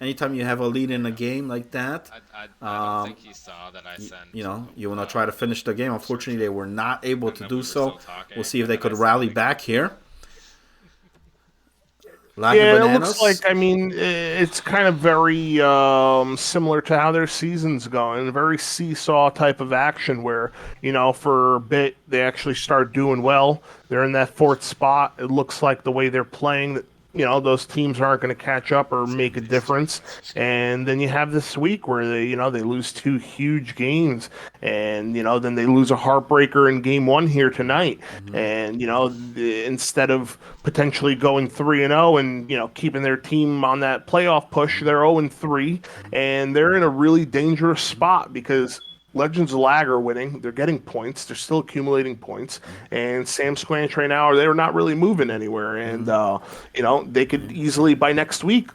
A: anytime you have a lead in a game like that.
C: I don't think he saw that I sent.
A: You want to try to finish the game. Unfortunately, they were not able to do so.
C: Talking,
A: We'll see if they
C: and
A: could
C: I said
A: rally
C: we
A: back
C: could-
A: here.
B: Yeah, it
A: Bananas.
B: looks like, it's kind of very similar to how their season's going. A very seesaw type of action where, for a bit, they actually start doing well. They're in that fourth spot. It looks like the way they're playing, that those teams aren't going to catch up or make a difference. And then you have this week where they lose 2 huge games, and then they lose a heartbreaker in game 1 here tonight. And instead of potentially going 3-0 and keeping their team on that playoff push, they're 0-3, and they're in a really dangerous spot because Legends of Lag are winning. They're getting points. They're still accumulating points. And Sam Squanch right now, they're not really moving anywhere. And, they could easily, by next week,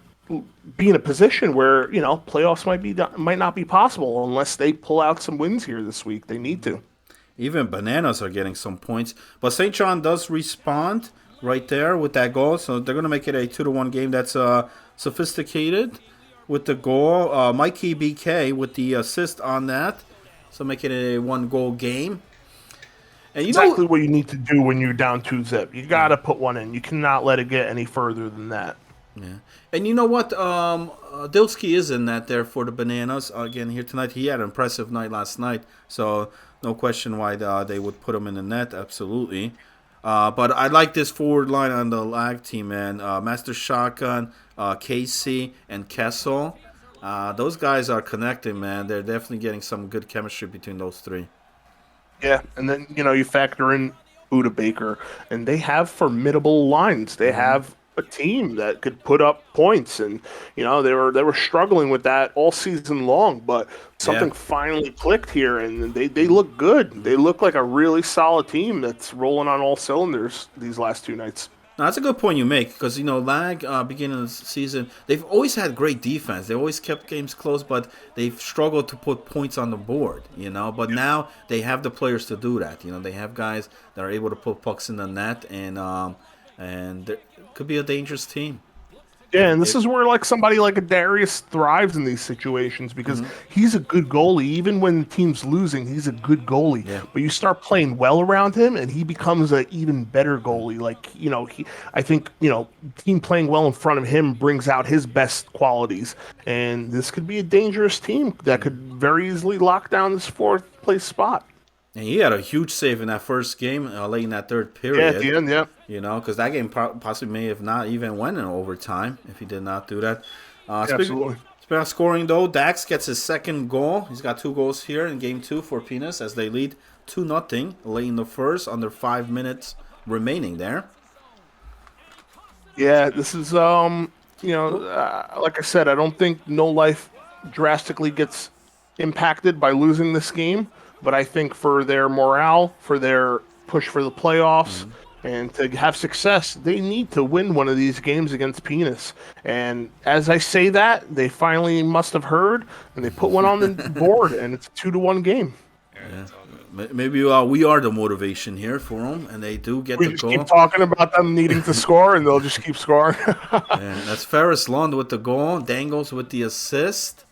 B: be in a position where, playoffs might not be possible unless they pull out some wins here this week. They need to.
A: Even Bananas are getting some points. But St. John does respond right there with that goal. So they're going to make it a 2-1 game that's sophisticated with the goal. Mikey BK with the assist on that. so making it a 1-goal game. And
B: Exactly what you need to do when you're down 2-zip. You got to put one in. You cannot let it get any further than that.
A: Yeah. And you know what? Dilsky is in that there for the Bananas again here tonight. He had an impressive night last night, so no question why they would put him in the net. Absolutely. But I like this forward line on the Lag team, man. Master Shotgun, Casey, and Kessel. Those guys are connecting, man. They're definitely getting some good chemistry between those three.
B: Yeah, and then you factor in Buda Baker, and they have formidable lines. They have a team that could put up points, and they were struggling with that all season long. But something finally clicked here, and they look good. They look like a really solid team that's rolling on all cylinders these last 2 nights.
A: Now, that's a good point you make because, Lag, beginning of the season, they've always had great defense. They always kept games close, but they've struggled to put points on the board, But now they have the players to do that. They have guys that are able to put pucks in the net, and it could be a dangerous team.
B: Yeah, and this is where somebody like a Darius thrives in these situations because he's a good goalie. Even when the team's losing, he's a good goalie.
A: Yeah.
B: But you start playing well around him, and he becomes an even better goalie. I think team playing well in front of him brings out his best qualities, and this could be a dangerous team that could very easily lock down this 4th place spot.
A: And he had a huge save in that first game, late in that 3rd period.
B: Yeah, at the end, yeah.
A: Because that game possibly may have not even went in overtime if he did not do that.
B: Absolutely.
A: Speaking of scoring, though, Dax gets his 2nd goal. He's got 2 goals here in Game 2 for Penis as they lead 2-0 late in the first, under 5 minutes remaining there.
B: Yeah, this is, like I said, I don't think No Life drastically gets impacted by losing this game. But I think for their morale, for their push for the playoffs, and to have success, they need to win one of these games against Penis. And as I say that, they finally must have heard, and they put one on the board, and it's a 2-1 game.
A: Yeah. Maybe we are the motivation here for them, and they do get the goal.
B: We just keep talking about them needing to score, and they'll just keep scoring.
A: That's Ferris Lund with the goal, Dangles with the assist.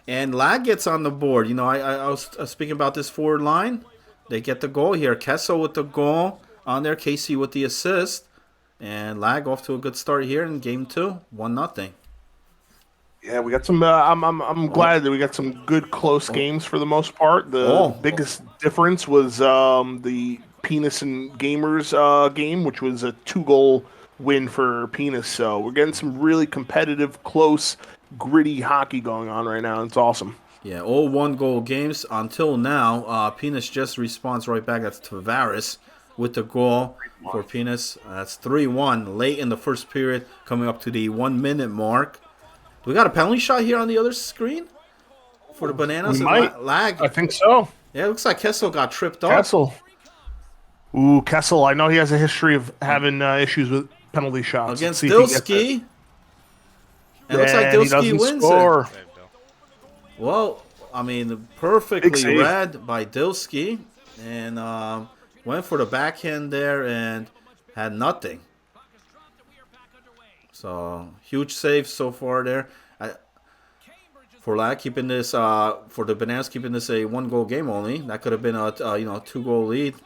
A: And Lag gets on the board. I was speaking about this forward line. They get the goal here. Kessel with the goal on there. Casey with the assist. And Lag off to a good start here in Game 2. 1-0.
B: Yeah, we got some. I'm glad that we got some good close games for the most part. The biggest difference was the Penis and Gamers game, which was a 2-goal win for Penis. So we're getting some really competitive, close, gritty hockey going on right now. It's awesome.
A: Yeah, all 1-goal games until now. Penis just responds right back. That's Tavares with the goal for Penis. That's 3-1 late in the first period, coming up to the 1-minute mark. Do we got a penalty shot here on the other screen for the Bananas?
B: We might.
A: Lag.
B: I think so.
A: Yeah, it looks like Kessel got tripped up.
B: Kessel. Ooh, Kessel. I know he has a history of having issues with penalty shots.
A: Against Dilsky. And it looks like Dilsky wins it. Well, I mean, perfectly read by Dilsky. And went for the backhand there and had nothing. So, huge save so far there. For Lag keeping this, for the Bananas keeping this a 1-goal game only. That could have been a 2-goal lead,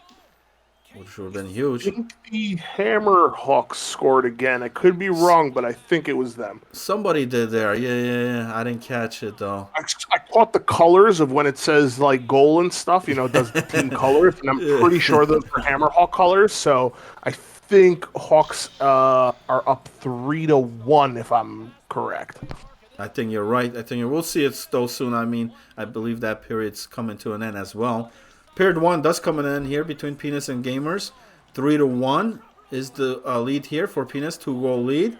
A: which would have been huge.
B: I think the Hammerhawks scored again. I could be wrong, but I think it was them.
A: Somebody did there. Yeah. I didn't catch it, though.
B: I caught the colors of when it says, goal and stuff. It does the team colors, and I'm pretty sure those are Hammerhawk colors. So I think Hawks are up 3-1, if I'm correct.
A: I think you're right. We'll see it though soon. I mean, I believe that period's coming to an end as well. Period 1 does come to an end here between Penis and Gamers. 3-1 is the lead here for Penis, 2-goal lead.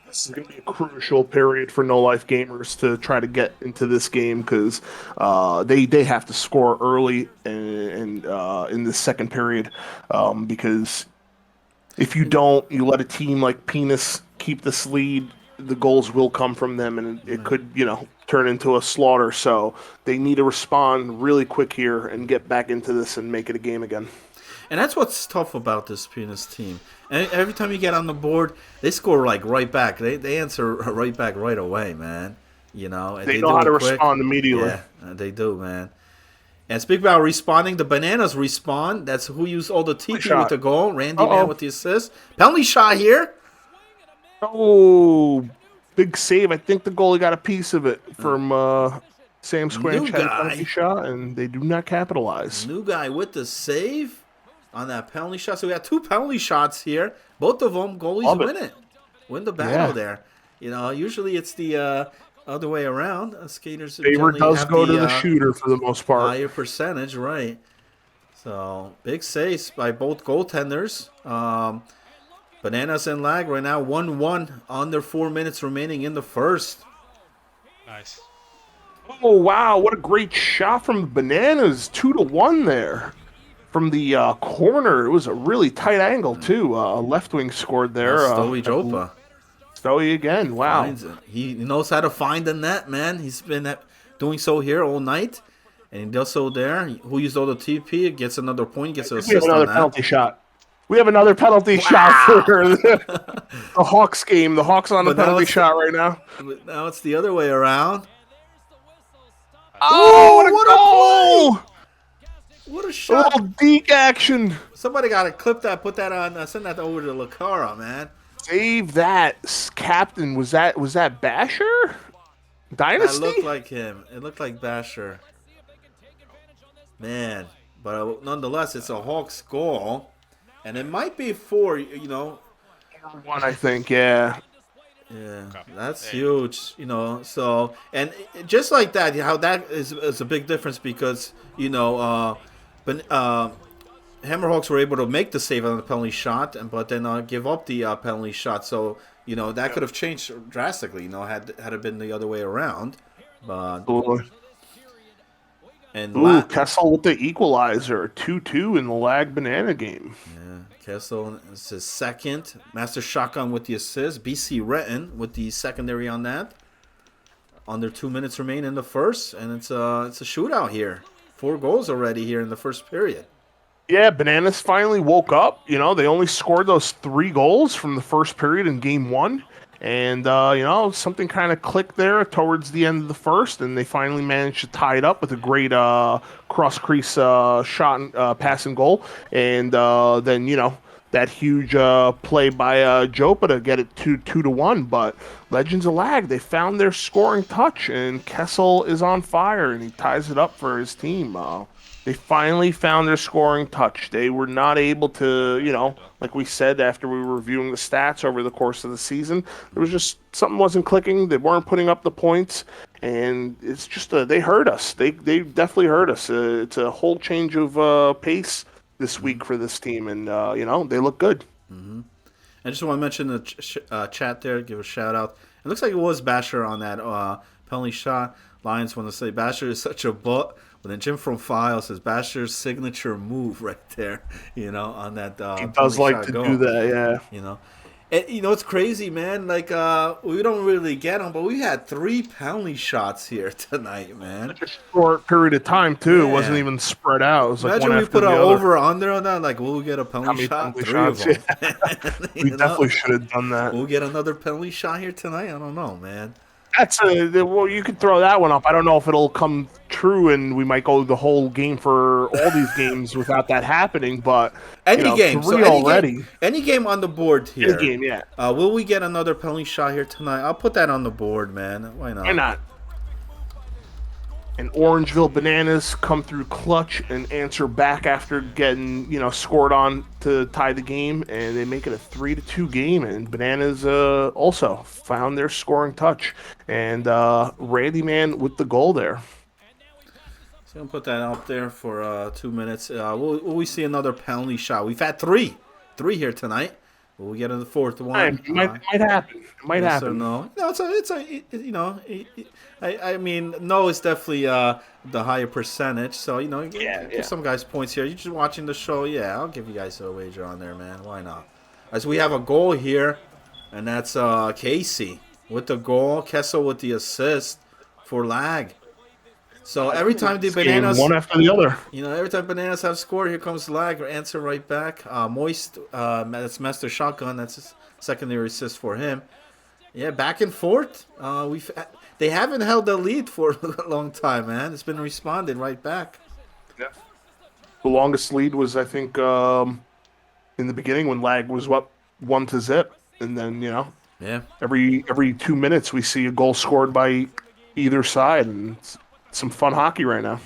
B: This is going to be a crucial period for No Life Gamers to try to get into this game because they have to score early and in the second period because if you don't, you let a team like Penis keep this lead, the goals will come from them, and it could, turn into a slaughter. So they need to respond really quick here and get back into this and make it a game again.
A: And that's what's tough about this Penis team. And every time you get on the board, they score right back. They answer right back right away, man. And
B: they know how to respond immediately.
A: Yeah, they do, man. And speak about responding, the Bananas respond. That's who used all the TP
B: Shot.
A: with the goal. Randy Man with the assist. Penalty shot here.
B: Oh, big save. I think the goalie got a piece of it from Sam Squanch
A: New
B: had a
A: guy.
B: penalty shot, and they do not capitalize.
A: New guy with the save on that penalty shot. So we got 2 penalty shots here. Both of them, goalies win it. Win the battle there. You know, usually it's the other way around. Skaters
B: Favor does go to the shooter for the most part.
A: Higher percentage, right. So, big saves by both goaltenders. Bananas and Lag right now 1-1 under 4 minutes remaining in the first.
C: Nice.
B: Oh, wow. What a great shot from the Bananas. 2-1 there. From the corner. It was a really tight angle, too. Left wing scored there.
A: Stoey Jopa.
B: Stoey again. Wow.
A: Finds it. He knows how to find the net, man. He's been doing so here all night. And he does so there. Who used all the TP gets another point. Gets an assist.
B: We have another penalty shot. We have another penalty shot for the Hawks game. The Hawks on the penalty shot right now.
A: But now it's the other way around.
B: Oh, what a goal!
A: What a
B: A
A: shot.
B: little deke action.
A: Somebody got to clip that, put that on, send that over to Lucara, man.
B: Save that, Captain. Was that Basher? Dynasty?
A: That looked like him. It looked like Basher. Man. But nonetheless, it's a Hawks goal. And it might be 4, you know.
B: 1, I think, yeah.
A: Yeah, that's huge, you know. So, and just like that, how that is a big difference because, you know, Hammerhawks were able to make the save on the penalty shot, but then give up the penalty shot. So, you know, that could have changed drastically, you know, had it been the other way around. But and
B: Kessel with the equalizer, 2-2 in the Lag Banana game.
A: Yeah, Kessel is his second. Master Shotgun with the assist. BC Retton with the secondary on that. Under 2 minutes remain in the first, and it's a shootout here. 4 goals already here in the first period.
B: Yeah, Bananas finally woke up. You know, they only scored those 3 goals from the first period in game 1. And, you know, something kind of clicked there towards the end of the first, and they finally managed to tie it up with a great cross-crease shot, pass and goal. And then, you know, that huge play by Jopa to get it 2-1. But Legends of Lag, they found their scoring touch, and Kessel is on fire, and he ties it up for his team. They finally found their scoring touch. They were not able to, you know, like we said after we were reviewing the stats over the course of the season, there was just something wasn't clicking. They weren't putting up the points, and it's just they hurt us. They definitely hurt us. It's a whole change of pace this week for this team, and you know, they look good.
A: Mm-hmm. I just want to mention the chat there, give a shout out. It looks like it was Basher on that penalty shot. Lions want to say Basher is such a butt. But then Jim from File says Basher's signature move right there, you know, on that.
B: He does like to do that, yeah.
A: You know, and you know it's crazy, man. Like we don't really get them, but we had 3 penalty shots here tonight, man.
B: Such a short period of time too. It wasn't even spread out. It was like
A: imagine
B: one
A: we
B: after
A: put
B: the
A: an
B: other.
A: over under on that. Like we'll get a penalty shot. 3
B: shots,
A: of them.
B: yeah. We definitely should have done that.
A: We'll get another penalty shot here tonight. I don't know, man.
B: That's well, you could throw that one up. I don't know if it'll come true, and we might go the whole game for all these games without that happening. But
A: any game,
B: 3 already.
A: Any game on the board here.
B: Any game, yeah.
A: Will we get another penalty shot here tonight? I'll put that on the board, man. Why not?
B: Why not? And Orangeville Bananas come through clutch and answer back after getting, you know, scored on to tie the game, and they make it a 3-2 game. And Bananas also found their scoring touch, and Randy Man with the goal there.
A: So I'm gonna put that up there for 2 minutes. Will we see another penalty shot? We've had 3 here tonight. Will we get in the 4th one?
B: It might happen. It might
A: yes
B: happen.
A: Or no, it's a you know. I mean, no is definitely the higher percentage. So, you know, give some guys points here. You're just watching the show. Yeah, I'll give you guys a wager on there, man. Why not? As we have a goal here, and that's Casey with the goal. Kessel with the assist for Lag. So every time the Bananas...
B: one after the other.
A: You know, every time Bananas have scored, here comes Lag. Answer right back. Moist, that's Master Shotgun. That's his secondary assist for him. Yeah, back and forth. They haven't held the lead for a long time, man. It's been responding right back.
B: Yeah. The longest lead was, I think, in the beginning when Lag was up 1-0, and then
A: Yeah.
B: every 2 minutes we see a goal scored by either side, and it's some fun hockey right now.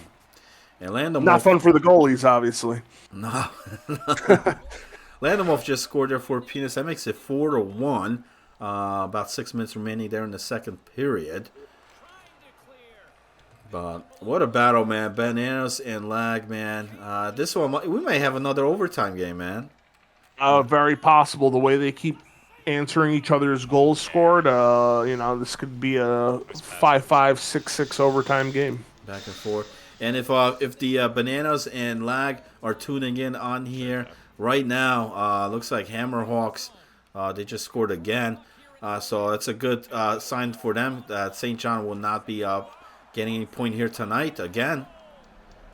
A: And
B: Not
A: Landemov,
B: fun for the goalies, obviously.
A: no, Landemov just scored there for Penis. That makes it 4-1. About 6 minutes remaining there in the second period. But what a battle, man! Bananas and Lag, man. This one we may have another overtime game, man.
B: Very possible the way they keep answering each other's goals scored. This could be a 5-5, 6-6 overtime game.
A: Back and forth. And if the Bananas and Lag are tuning in on here right now, looks like Hammerhawks, they just scored again. So it's a good sign for them that St. John will not be getting any point here tonight again.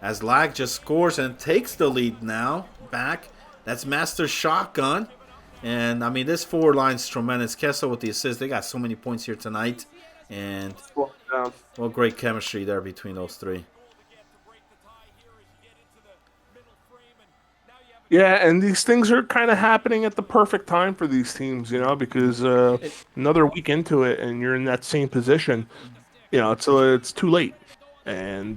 A: As Lag just scores and takes the lead now back. That's Master Shotgun. And, I mean, this forward line's tremendous. Kessel with the assist. They got so many points here tonight. And, well, great chemistry there between those three.
B: Yeah, and these things are kind of happening at the perfect time for these teams, because another week into it and you're in that same position, it's too late. And,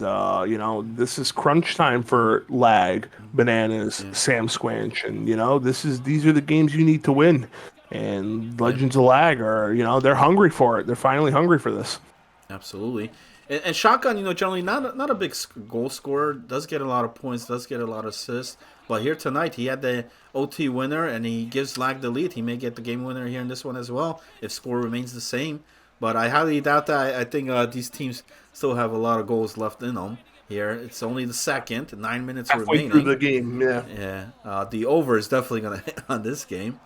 B: this is crunch time for Lag, Bananas, Sam Squanch. And, these are the games you need to win. And Legends of Lag are, they're hungry for it. They're finally hungry for this.
A: Absolutely. And Shotgun, generally not a big goal scorer. Does get a lot of points, does get a lot of assists. But here tonight, he had the OT winner, and he gives Lag the lead. He may get the game winner here in this one as well if score remains the same. But I highly doubt that. I think these teams still have a lot of goals left in them here. It's only the second, 9 minutes
B: Halfway
A: remaining.
B: through the game, yeah.
A: Yeah. The over is definitely going to hit on this game.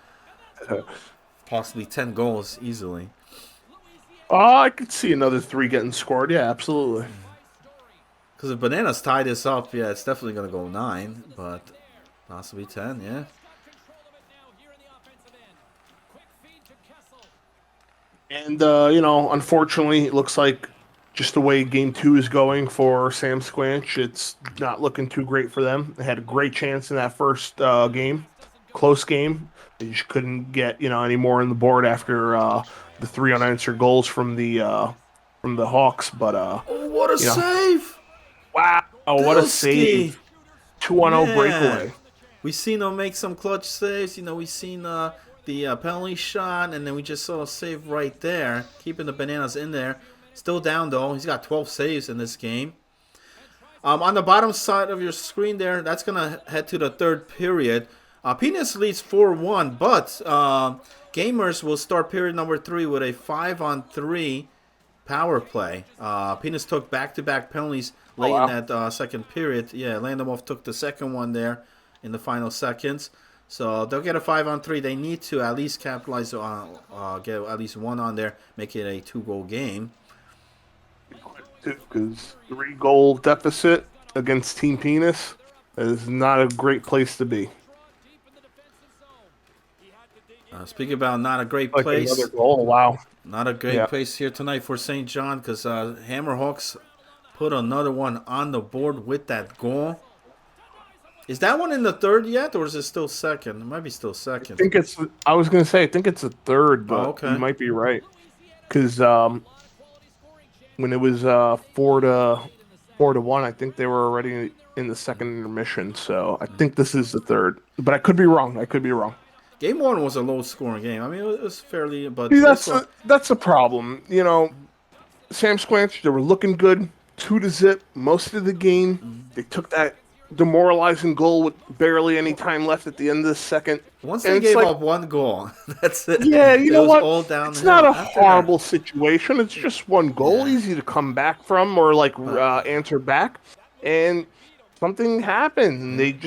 A: Possibly 10 goals easily.
B: I could see another 3 getting scored. Yeah, absolutely.
A: Because if Bananas tie this up, yeah, it's definitely going to go 9. But possibly 10, yeah.
B: And, unfortunately, it looks like just the way game 2 is going for Sam Squanch, it's not looking too great for them. They had a great chance in that first game, close game. They just couldn't get, any more on the board after the 3 unanswered goals from the Hawks. But,
A: oh, what a save!
B: Wow, what a save. 2-0 breakaway.
A: We seen him make some clutch saves. We seen the penalty shot, and then we just saw a save right there, keeping the Bananas in there. Still down, though. He's got 12 saves in this game. On the bottom side of your screen there, that's going to head to the third period. Penis leads 4-1, but Gamers will start period number 3 with a 5-on-3 power play. Penis took back-to-back penalties late in that second period. Yeah, Landemov took the second one there in the final seconds. So they'll get a 5-on-3. They need to at least capitalize on, get at least one on there, make it a 2-goal game.
B: Because 3-goal deficit against Team Penis is not a great place to be.
A: Speaking about not a great place.
B: Another goal, wow.
A: Not a great place here tonight for St. John because Hammerhawks put another one on the board with that goal. Is that one in the third yet, or is it still second? It might be still second.
B: I was going to say, I think it's a third, but you might be right. Because when it was 4-1, I think they were already in the second intermission. So I think this is the third. But I could be wrong.
A: Game 1 was a low-scoring game. I mean, it was fairly... But
B: see, that's a problem. Sam Squanch, they were looking good. 2-0 most of the game. They took that demoralizing goal with barely any time left at the end of the second.
A: Once they gave up one goal, that's it.
B: Yeah, you know what?
A: All downhill.
B: It's not a horrible situation. It's just one goal, easy to come back from or answer back. And something happened, and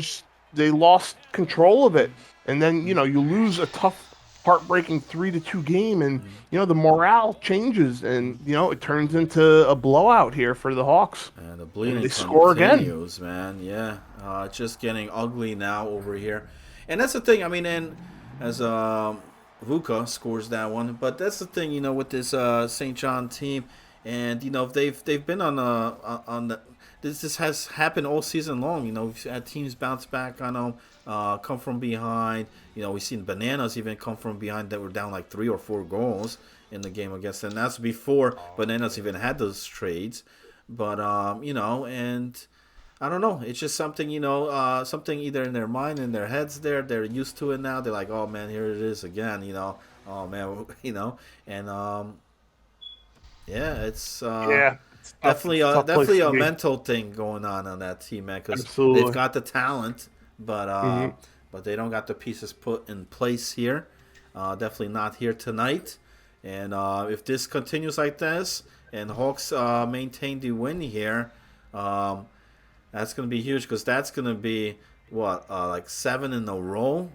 B: they lost control of it. And then, you lose a tough, heartbreaking 3-2 game, and, the morale changes, and, it turns into a blowout here for the Hawks.
A: And the bleeding
B: they score again.
A: Man. Yeah, it's just getting ugly now over here. And that's the thing, I mean, and as Vuka scores that one, but that's the thing, with this St. John team, and, they've been on the this has happened all season long. We've had teams bounce back on them, come from behind. We've seen Bananas even come from behind that were down like 3 or 4 goals in the game against them. That's before Bananas even had those trades. But and I don't know. It's just something, something either in their mind, in their heads. They're used to it now. They're like, oh man, here it is again. Oh man, and yeah, it's
B: It's tough.
A: definitely
B: It's a tough place
A: definitely
B: to
A: a
B: be.
A: mental thing going on that team, man. Because
B: Absolutely.
A: they've got the talent, but
B: Mhm.
A: but they don't got the pieces put in place here. Definitely not here tonight. And if this continues like this, and Hawks maintain the win here, um, that's going to be huge because that's going to be what like 7 in a row,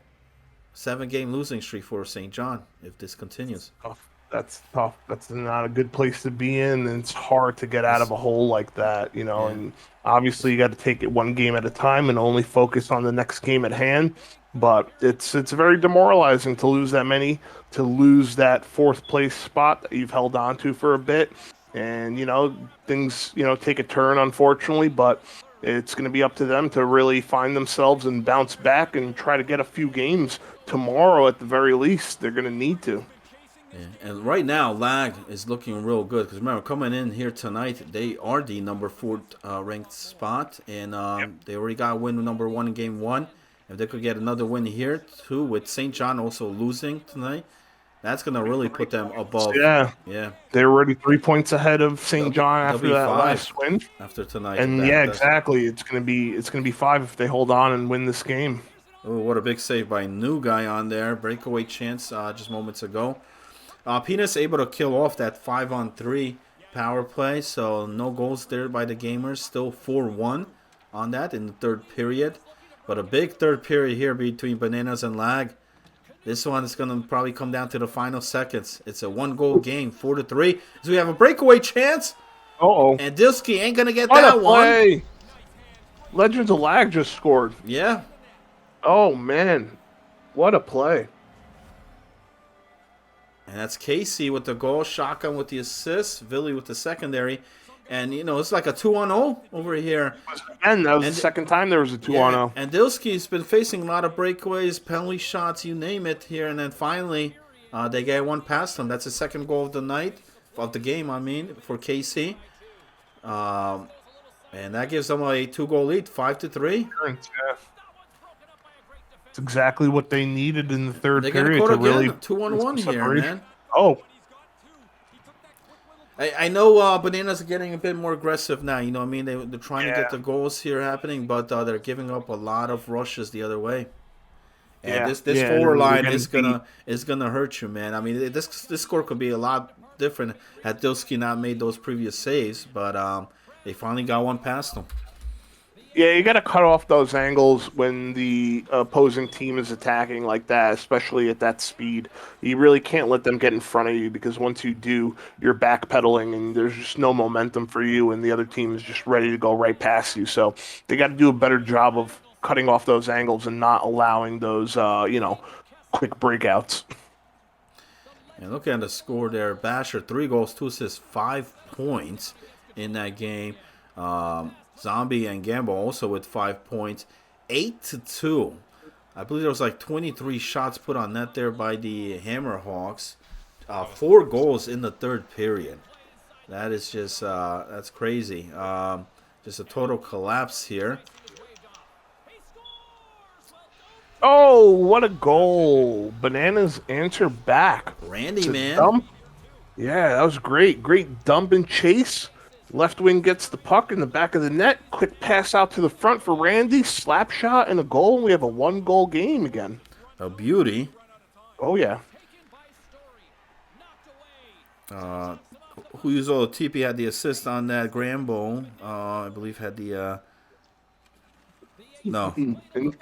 A: 7-game losing streak for St. John if this continues.
B: Tough. That's tough. That's not a good place to be in, and it's hard to get out of
A: It's-
B: a hole like that,
A: yeah.
B: And obviously, you got to take it one game at a time and only focus on the next game at hand. But it's very demoralizing to lose that many, to lose that fourth place spot that you've held on to for a bit, and things take a turn, unfortunately. But it's going to be up to them to really find themselves and bounce back and try to get a few games tomorrow at the very least. They're going to need to.
A: Yeah. And right now, Lag is looking real good because remember, coming in here tonight, they are the number 4 ranked spot, and they already got a win number 1 in game 1. If they could get another win here too, with St. John also losing tonight, that's gonna really put them above.
B: Yeah,
A: Yeah,
B: they're already 3 points ahead of
A: they'll
B: St.
A: be,
B: John
A: they'll
B: after
A: be
B: that
A: 5
B: last win.
A: after tonight. If
B: And
A: that
B: yeah,
A: does.
B: exactly. It's gonna be 5 if they hold on and win this game.
A: Oh, what a big save by New Guy on there. Breakaway chance just moments ago. Penis able to kill off that 5-on-3 power play, so no goals there by the Gamers. Still 4-1 on that in the third period. But a big third period here between Bananas and Lag. This one is going to probably come down to the final seconds. It's a 1-goal game, 4-3. So we have a breakaway chance,
B: Uh-oh.
A: and Dilsky ain't going to get
B: What
A: that
B: a
A: one.
B: play! Legends of Lag just scored.
A: Yeah.
B: Oh, man. What a play.
A: And that's Casey with the goal, Shotgun with the assist, Billy with the secondary. And, it's like a 2-on-0 over here.
B: And that was
A: And-
B: the second time there was a 2-on-0.
A: And Dilsky's been facing a lot of breakaways, penalty shots, you name it here. And then finally, they get one past him. That's the second goal of the night, of the game, for KC. And that gives them a 2-goal lead, 5-3.
B: Yeah. It's exactly what they needed in the third
A: They're going to
B: period
A: quote
B: to really
A: again, 2-on-1 here,
B: separation.
A: man.
B: Oh,
A: I know Bananas are getting a bit more aggressive now. You know what I mean? They're trying to get the goals here happening, but they're giving up a lot of rushes the other way. And
B: Yeah.
A: this
B: Yeah,
A: forward
B: and
A: line
B: they're
A: is gonna hurt you, man. I mean, this score could be a lot different had Dilsky not made those previous saves, but they finally got one past them.
B: yeah, you got to cut off those angles when the opposing team is attacking like that, especially at that speed. You really can't let them get in front of you because once you do, you're backpedaling and there's just no momentum for you, and the other team is just ready to go right past you. So they got to do a better job of cutting off those angles and not allowing those, quick breakouts.
A: And look at the score there. Basher, 3 goals, 2 assists, 5 points in that game. Zombie and Gamble also with 5 points. 8-2. I believe there was like 23 shots put on net there by the Hammerhawks. 4 goals in the third period. That is just, that's crazy. Just a total collapse here.
B: Oh, what a goal. Bananas answer back.
A: Randy,
B: It's a
A: man.
B: dump. Yeah, that was great. Great dump and chase. Left wing gets the puck in the back of the net. Quick pass out to the front for Randy. Slap shot and a goal. We have a 1-goal game again.
A: A beauty.
B: Oh, yeah.
A: Huyuzo TP had the assist on that. Grambo, I believe, had the... No.
B: And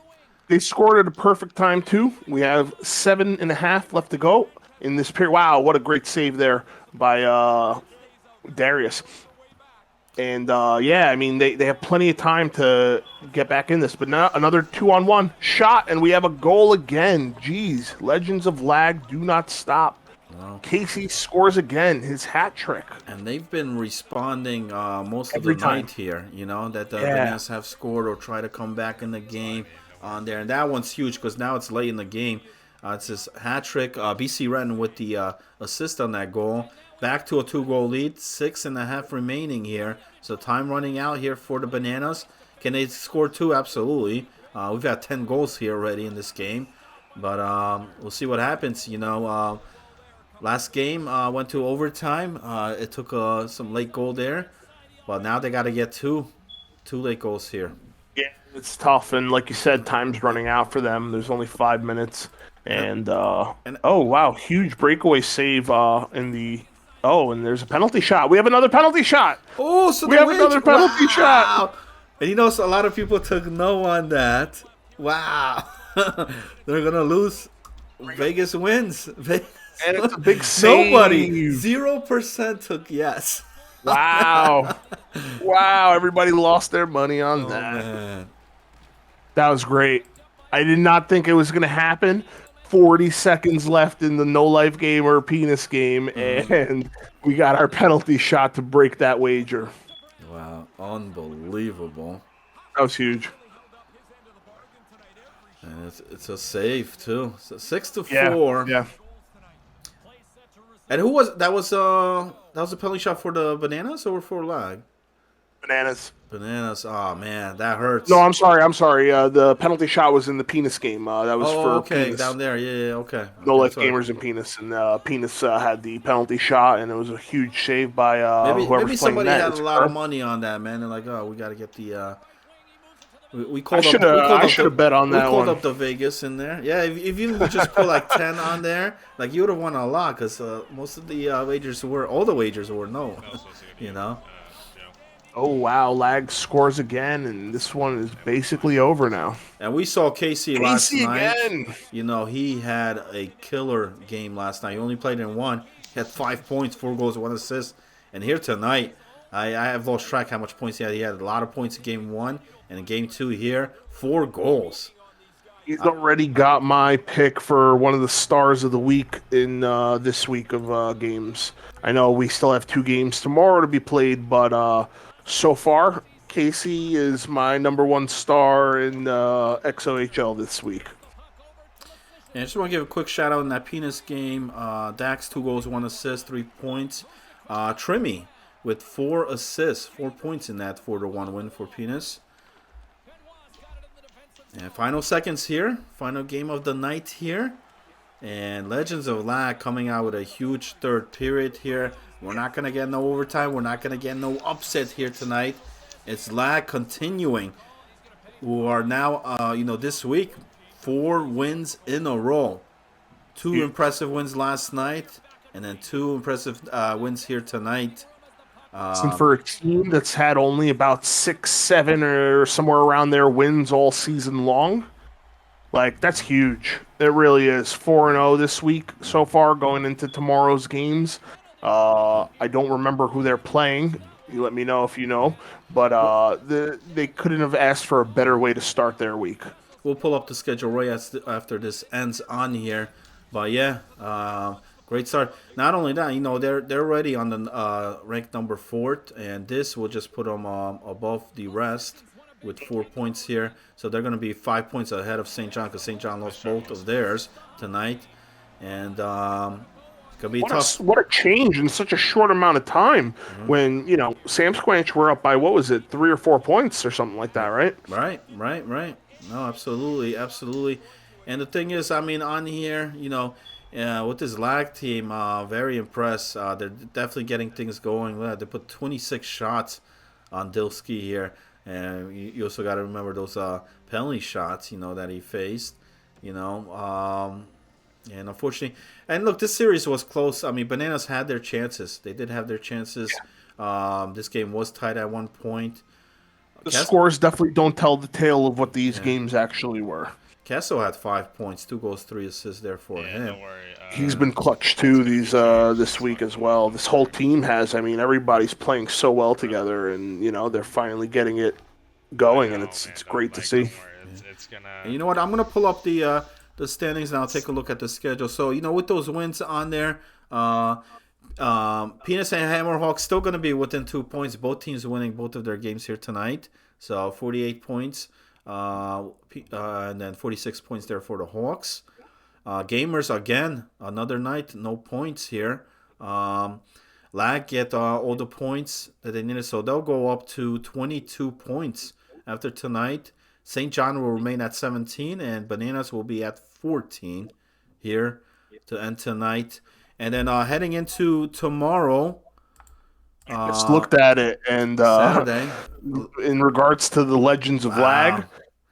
B: they scored at a perfect time, too. We have 7.5 left to go in this period. Wow, what a great save there by Darius. And, yeah, I mean, they have plenty of time to get back in this. But now another 2-on-1 shot, and we have a goal again. Jeez, Legends of Lag do not stop.
A: Wow.
B: Casey scores again, his hat trick.
A: And they've been responding most of
B: Every
A: the
B: time.
A: night here, that the
B: Yeah.
A: Bananas have scored or try to come back in the game on there. And that one's huge because now it's late in the game. It's his hat trick. BC Renton with the assist on that goal. Back to a 2-goal lead. 6.5 remaining here. So time running out here for the Bananas. Can they score 2? Absolutely. We've got 10 goals here already in this game. But we'll see what happens. Last game went to overtime. It took some late goal there. But now they got to get two late goals here.
B: Yeah, it's tough. And like you said, time's running out for them. There's only 5 minutes. And oh, wow, huge breakaway save in the... Oh, and there's a penalty shot. We have another penalty shot.
A: Oh, so
B: we have another penalty shot.
A: And so a lot of people took no on that. Wow. They're going to lose. Vegas wins.
B: And it's a big save.
A: Nobody. 0% took yes.
B: Wow. Wow. Everybody lost their money on that.
A: Man.
B: That was great. I did not think it was going to happen. 40 seconds left in the no-life game or penis game, and we got our penalty shot to break that wager.
A: Wow. Unbelievable.
B: That was huge.
A: And it's a save, too. So 6-4.
B: Yeah.
A: And who was that? Was a penalty shot for the Bananas or for Lag?
B: Bananas.
A: Oh man, that hurts.
B: No, I'm sorry. The penalty shot was in the penis game. That was for Penis.
A: Down there. Yeah, okay.
B: No life gamers and Penis, and Penis had the penalty shot, and it was a huge save by whoever's
A: maybe
B: playing
A: somebody
B: net.
A: had a lot of money on that, man. They're like, oh, we got to get the. We called
B: I should have bet on that one.
A: We called up the Vegas in there. Yeah, if you just put like 10 on there, like you would have won a lot because most of the wagers all the wagers were no.
B: Oh, wow. Lag scores again, and this one is basically over now.
A: And we saw Casey last night.
B: Again.
A: He had a killer game last night. He only played in one. He had 5 points, 4 goals, 1 assist. And here tonight, I have lost track how much points he had. He had a lot of points in game 1. And in game 2 here, 4 goals.
B: He's already got my pick for one of the stars of the week in this week of games. I know we still have 2 games tomorrow to be played, but so far, Casey is my #1 star in XOHL this week.
A: And I just want to give a quick shout out in that Penis game. Dax, 2 goals, 1 assist, 3 points. Trimmy with 4 assists, 4 points in that 4-1 win for Penis. And final seconds here. Final game of the night here. And Legends of Lag coming out with a huge third period here. We're not going to get no overtime. We're not going to get no upset here tonight. It's Lag continuing. Who are now, this week, 4 wins in a row. 2 impressive wins last night. And then 2 impressive wins here tonight.
B: And for a team that's had only about 6, 7, or somewhere around there wins all season long, like, that's huge. It really is. 4-0 this week so far going into tomorrow's games. I don't remember who they're playing. You let me know if you know. But they couldn't have asked for a better way to start their week.
A: We'll pull up the schedule right after this ends on here. But yeah, great start. Not only that, they're already on the ranked number 4, and this will just put them above the rest with 4 points here. So they're going to be 5 points ahead of St. John because St. John lost both of theirs tonight. And gonna be tough.
B: What a change in such a short amount of time. When Sam Squanch were up by 3 or 4 points or something like that, right?
A: Right. No, absolutely. And the thing is, on here, with this Lag team, very impressed. They're definitely getting things going. They put 26 shots on Dilsky here, and you also got to remember those penalty shots, that he faced, and unfortunately, and look, this series was close. Bananas had their chances. They did have their chances. This game was tied at one point.
B: The scores definitely don't tell the tale of what these games actually were.
A: Casso had 5 points, 2 goals, 3 assists there for him.
C: Don't worry.
B: He's been clutch too this week as well. This whole team has. Everybody's playing so well together, and they're finally getting it going, and it's great to see.
C: It's gonna.
A: And you know what? I'm gonna pull up the standings and I'll take a look at the schedule. So with those wins on there, Penis and Hammerhawks still going to be within 2 points. Both teams winning both of their games here tonight. So 48 points, and then 46 points there for the Hawks. Gamers, again, another night, no points here. Lag get all the points that they needed, so they'll go up to 22 points after tonight. St. John will remain at 17, and Bananas will be at 14 here to end tonight. And then heading into tomorrow,
B: Just looked at it, and
A: Saturday,
B: in regards to the Legends of Lag,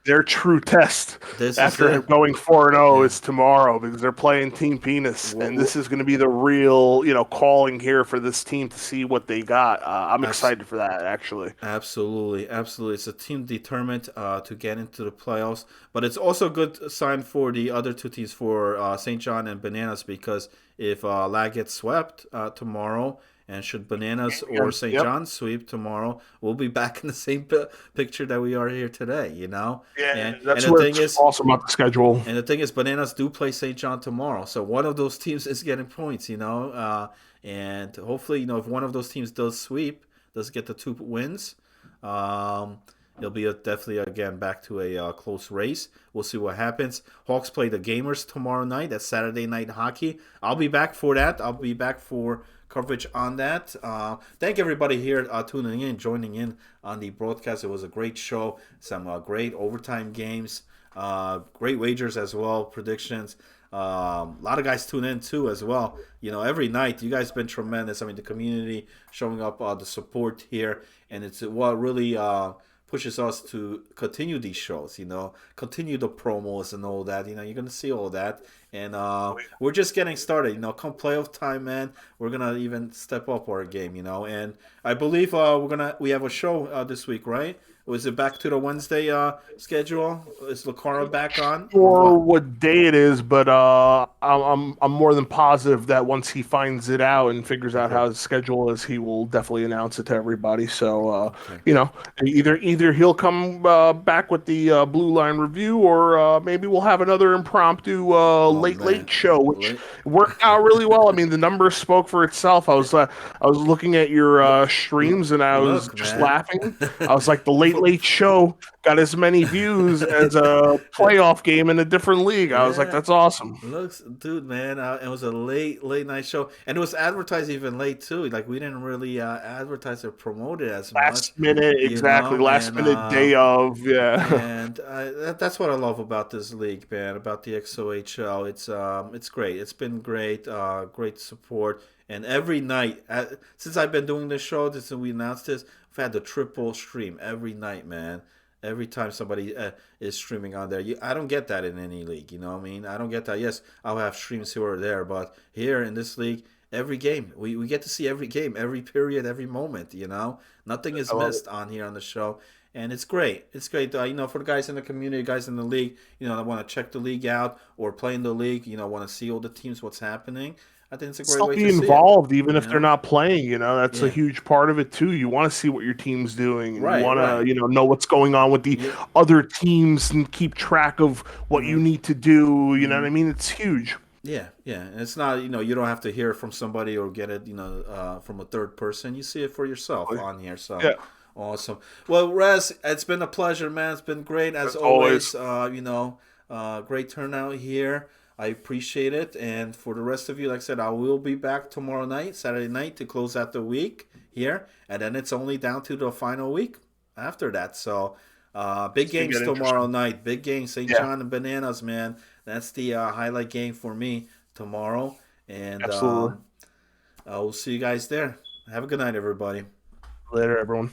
B: their true test after going 4-0 is tomorrow, because they're playing Team Penis, and this is going to be the real, calling here for this team to see what they got. I'm excited for that, actually.
A: Absolutely. It's a team determined to get into the playoffs, but it's also a good sign for the other two teams, for St. John and Bananas, because if Lag gets swept tomorrow, and should Bananas or St. John sweep tomorrow, we'll be back in the same picture that we are here today, Yeah,
B: and that's what's awesome about the schedule.
A: And the thing is, Bananas do play St. John tomorrow, so one of those teams is getting points, and hopefully, if one of those teams does sweep, does get the 2 wins, it'll be definitely, again, back to a close race. We'll see what happens. Hawks play the Gamers tomorrow night. That's Saturday Night Hockey. I'll be back for that. I'll be back for coverage on that. Thank everybody here tuning in, joining in on the broadcast. It was a great show. Some great overtime games. Great wagers as well. Predictions. A lot of guys tune in too as well. Every night you guys been tremendous. I mean, the community showing up, the support here, and it's what really pushes us to continue these shows, continue the promos and all that. You're going to see all that. And we're just getting started. Come playoff time, man, we're going to even step up our game, And I believe we have a show this week, right? Was it back to the Wednesday schedule? Is Lucara back on?
B: Or what day it is, but I'm more than positive that once he finds it out and figures out how his schedule is, he will definitely announce it to everybody. So either he'll come back with the Blue Line review, or maybe we'll have another impromptu late show, which worked out really well. I mean, the numbers spoke for itself. I was looking at your streams, and I was just laughing. I was like, the late show got as many views as a playoff game in a different league. I was like, that's awesome.
A: Dude, man, it was a late night show, and it was advertised even late too. Like, we didn't really advertise or promote it as much.
B: Last minute day of,
A: And that's what I love about this league, man. About the XOHL, it's great. It's been great, great support. And every night, since I've been doing this show, since we announced this, I've had the triple stream every night, man. Every time somebody is streaming on there. I don't get that in any league, you know what I mean? I don't get that. Yes, I'll have streams here or there, but here in this league, every game, we get to see every game, every period, every moment, Nothing is missed on here on the show. And it's great. It's great, for the guys in the community, guys in the league, that want to check the league out or play in the league, want to see all the teams, what's happening. I think it's a great way to
B: be involved, even if they're not playing. That's a huge part of it too. You want to see what your team's doing. And you want to, know what's going on with the other teams and keep track of what you need to do. You know what I mean? It's huge.
A: Yeah. And it's not, you don't have to hear it from somebody or get it, from a third person. You see it for yourself on here. So awesome. Well, Rez, it's been a pleasure, man. It's been great as always. Great turnout here. I appreciate it. And for the rest of you, like I said, I will be back tomorrow night, Saturday night, to close out the week here. And then it's only down to the final week after that. So big games tomorrow night. Big game, St. John and Bananas, man. That's the highlight game for me tomorrow. And we'll see you guys there. Have a good night, everybody.
B: Later, everyone.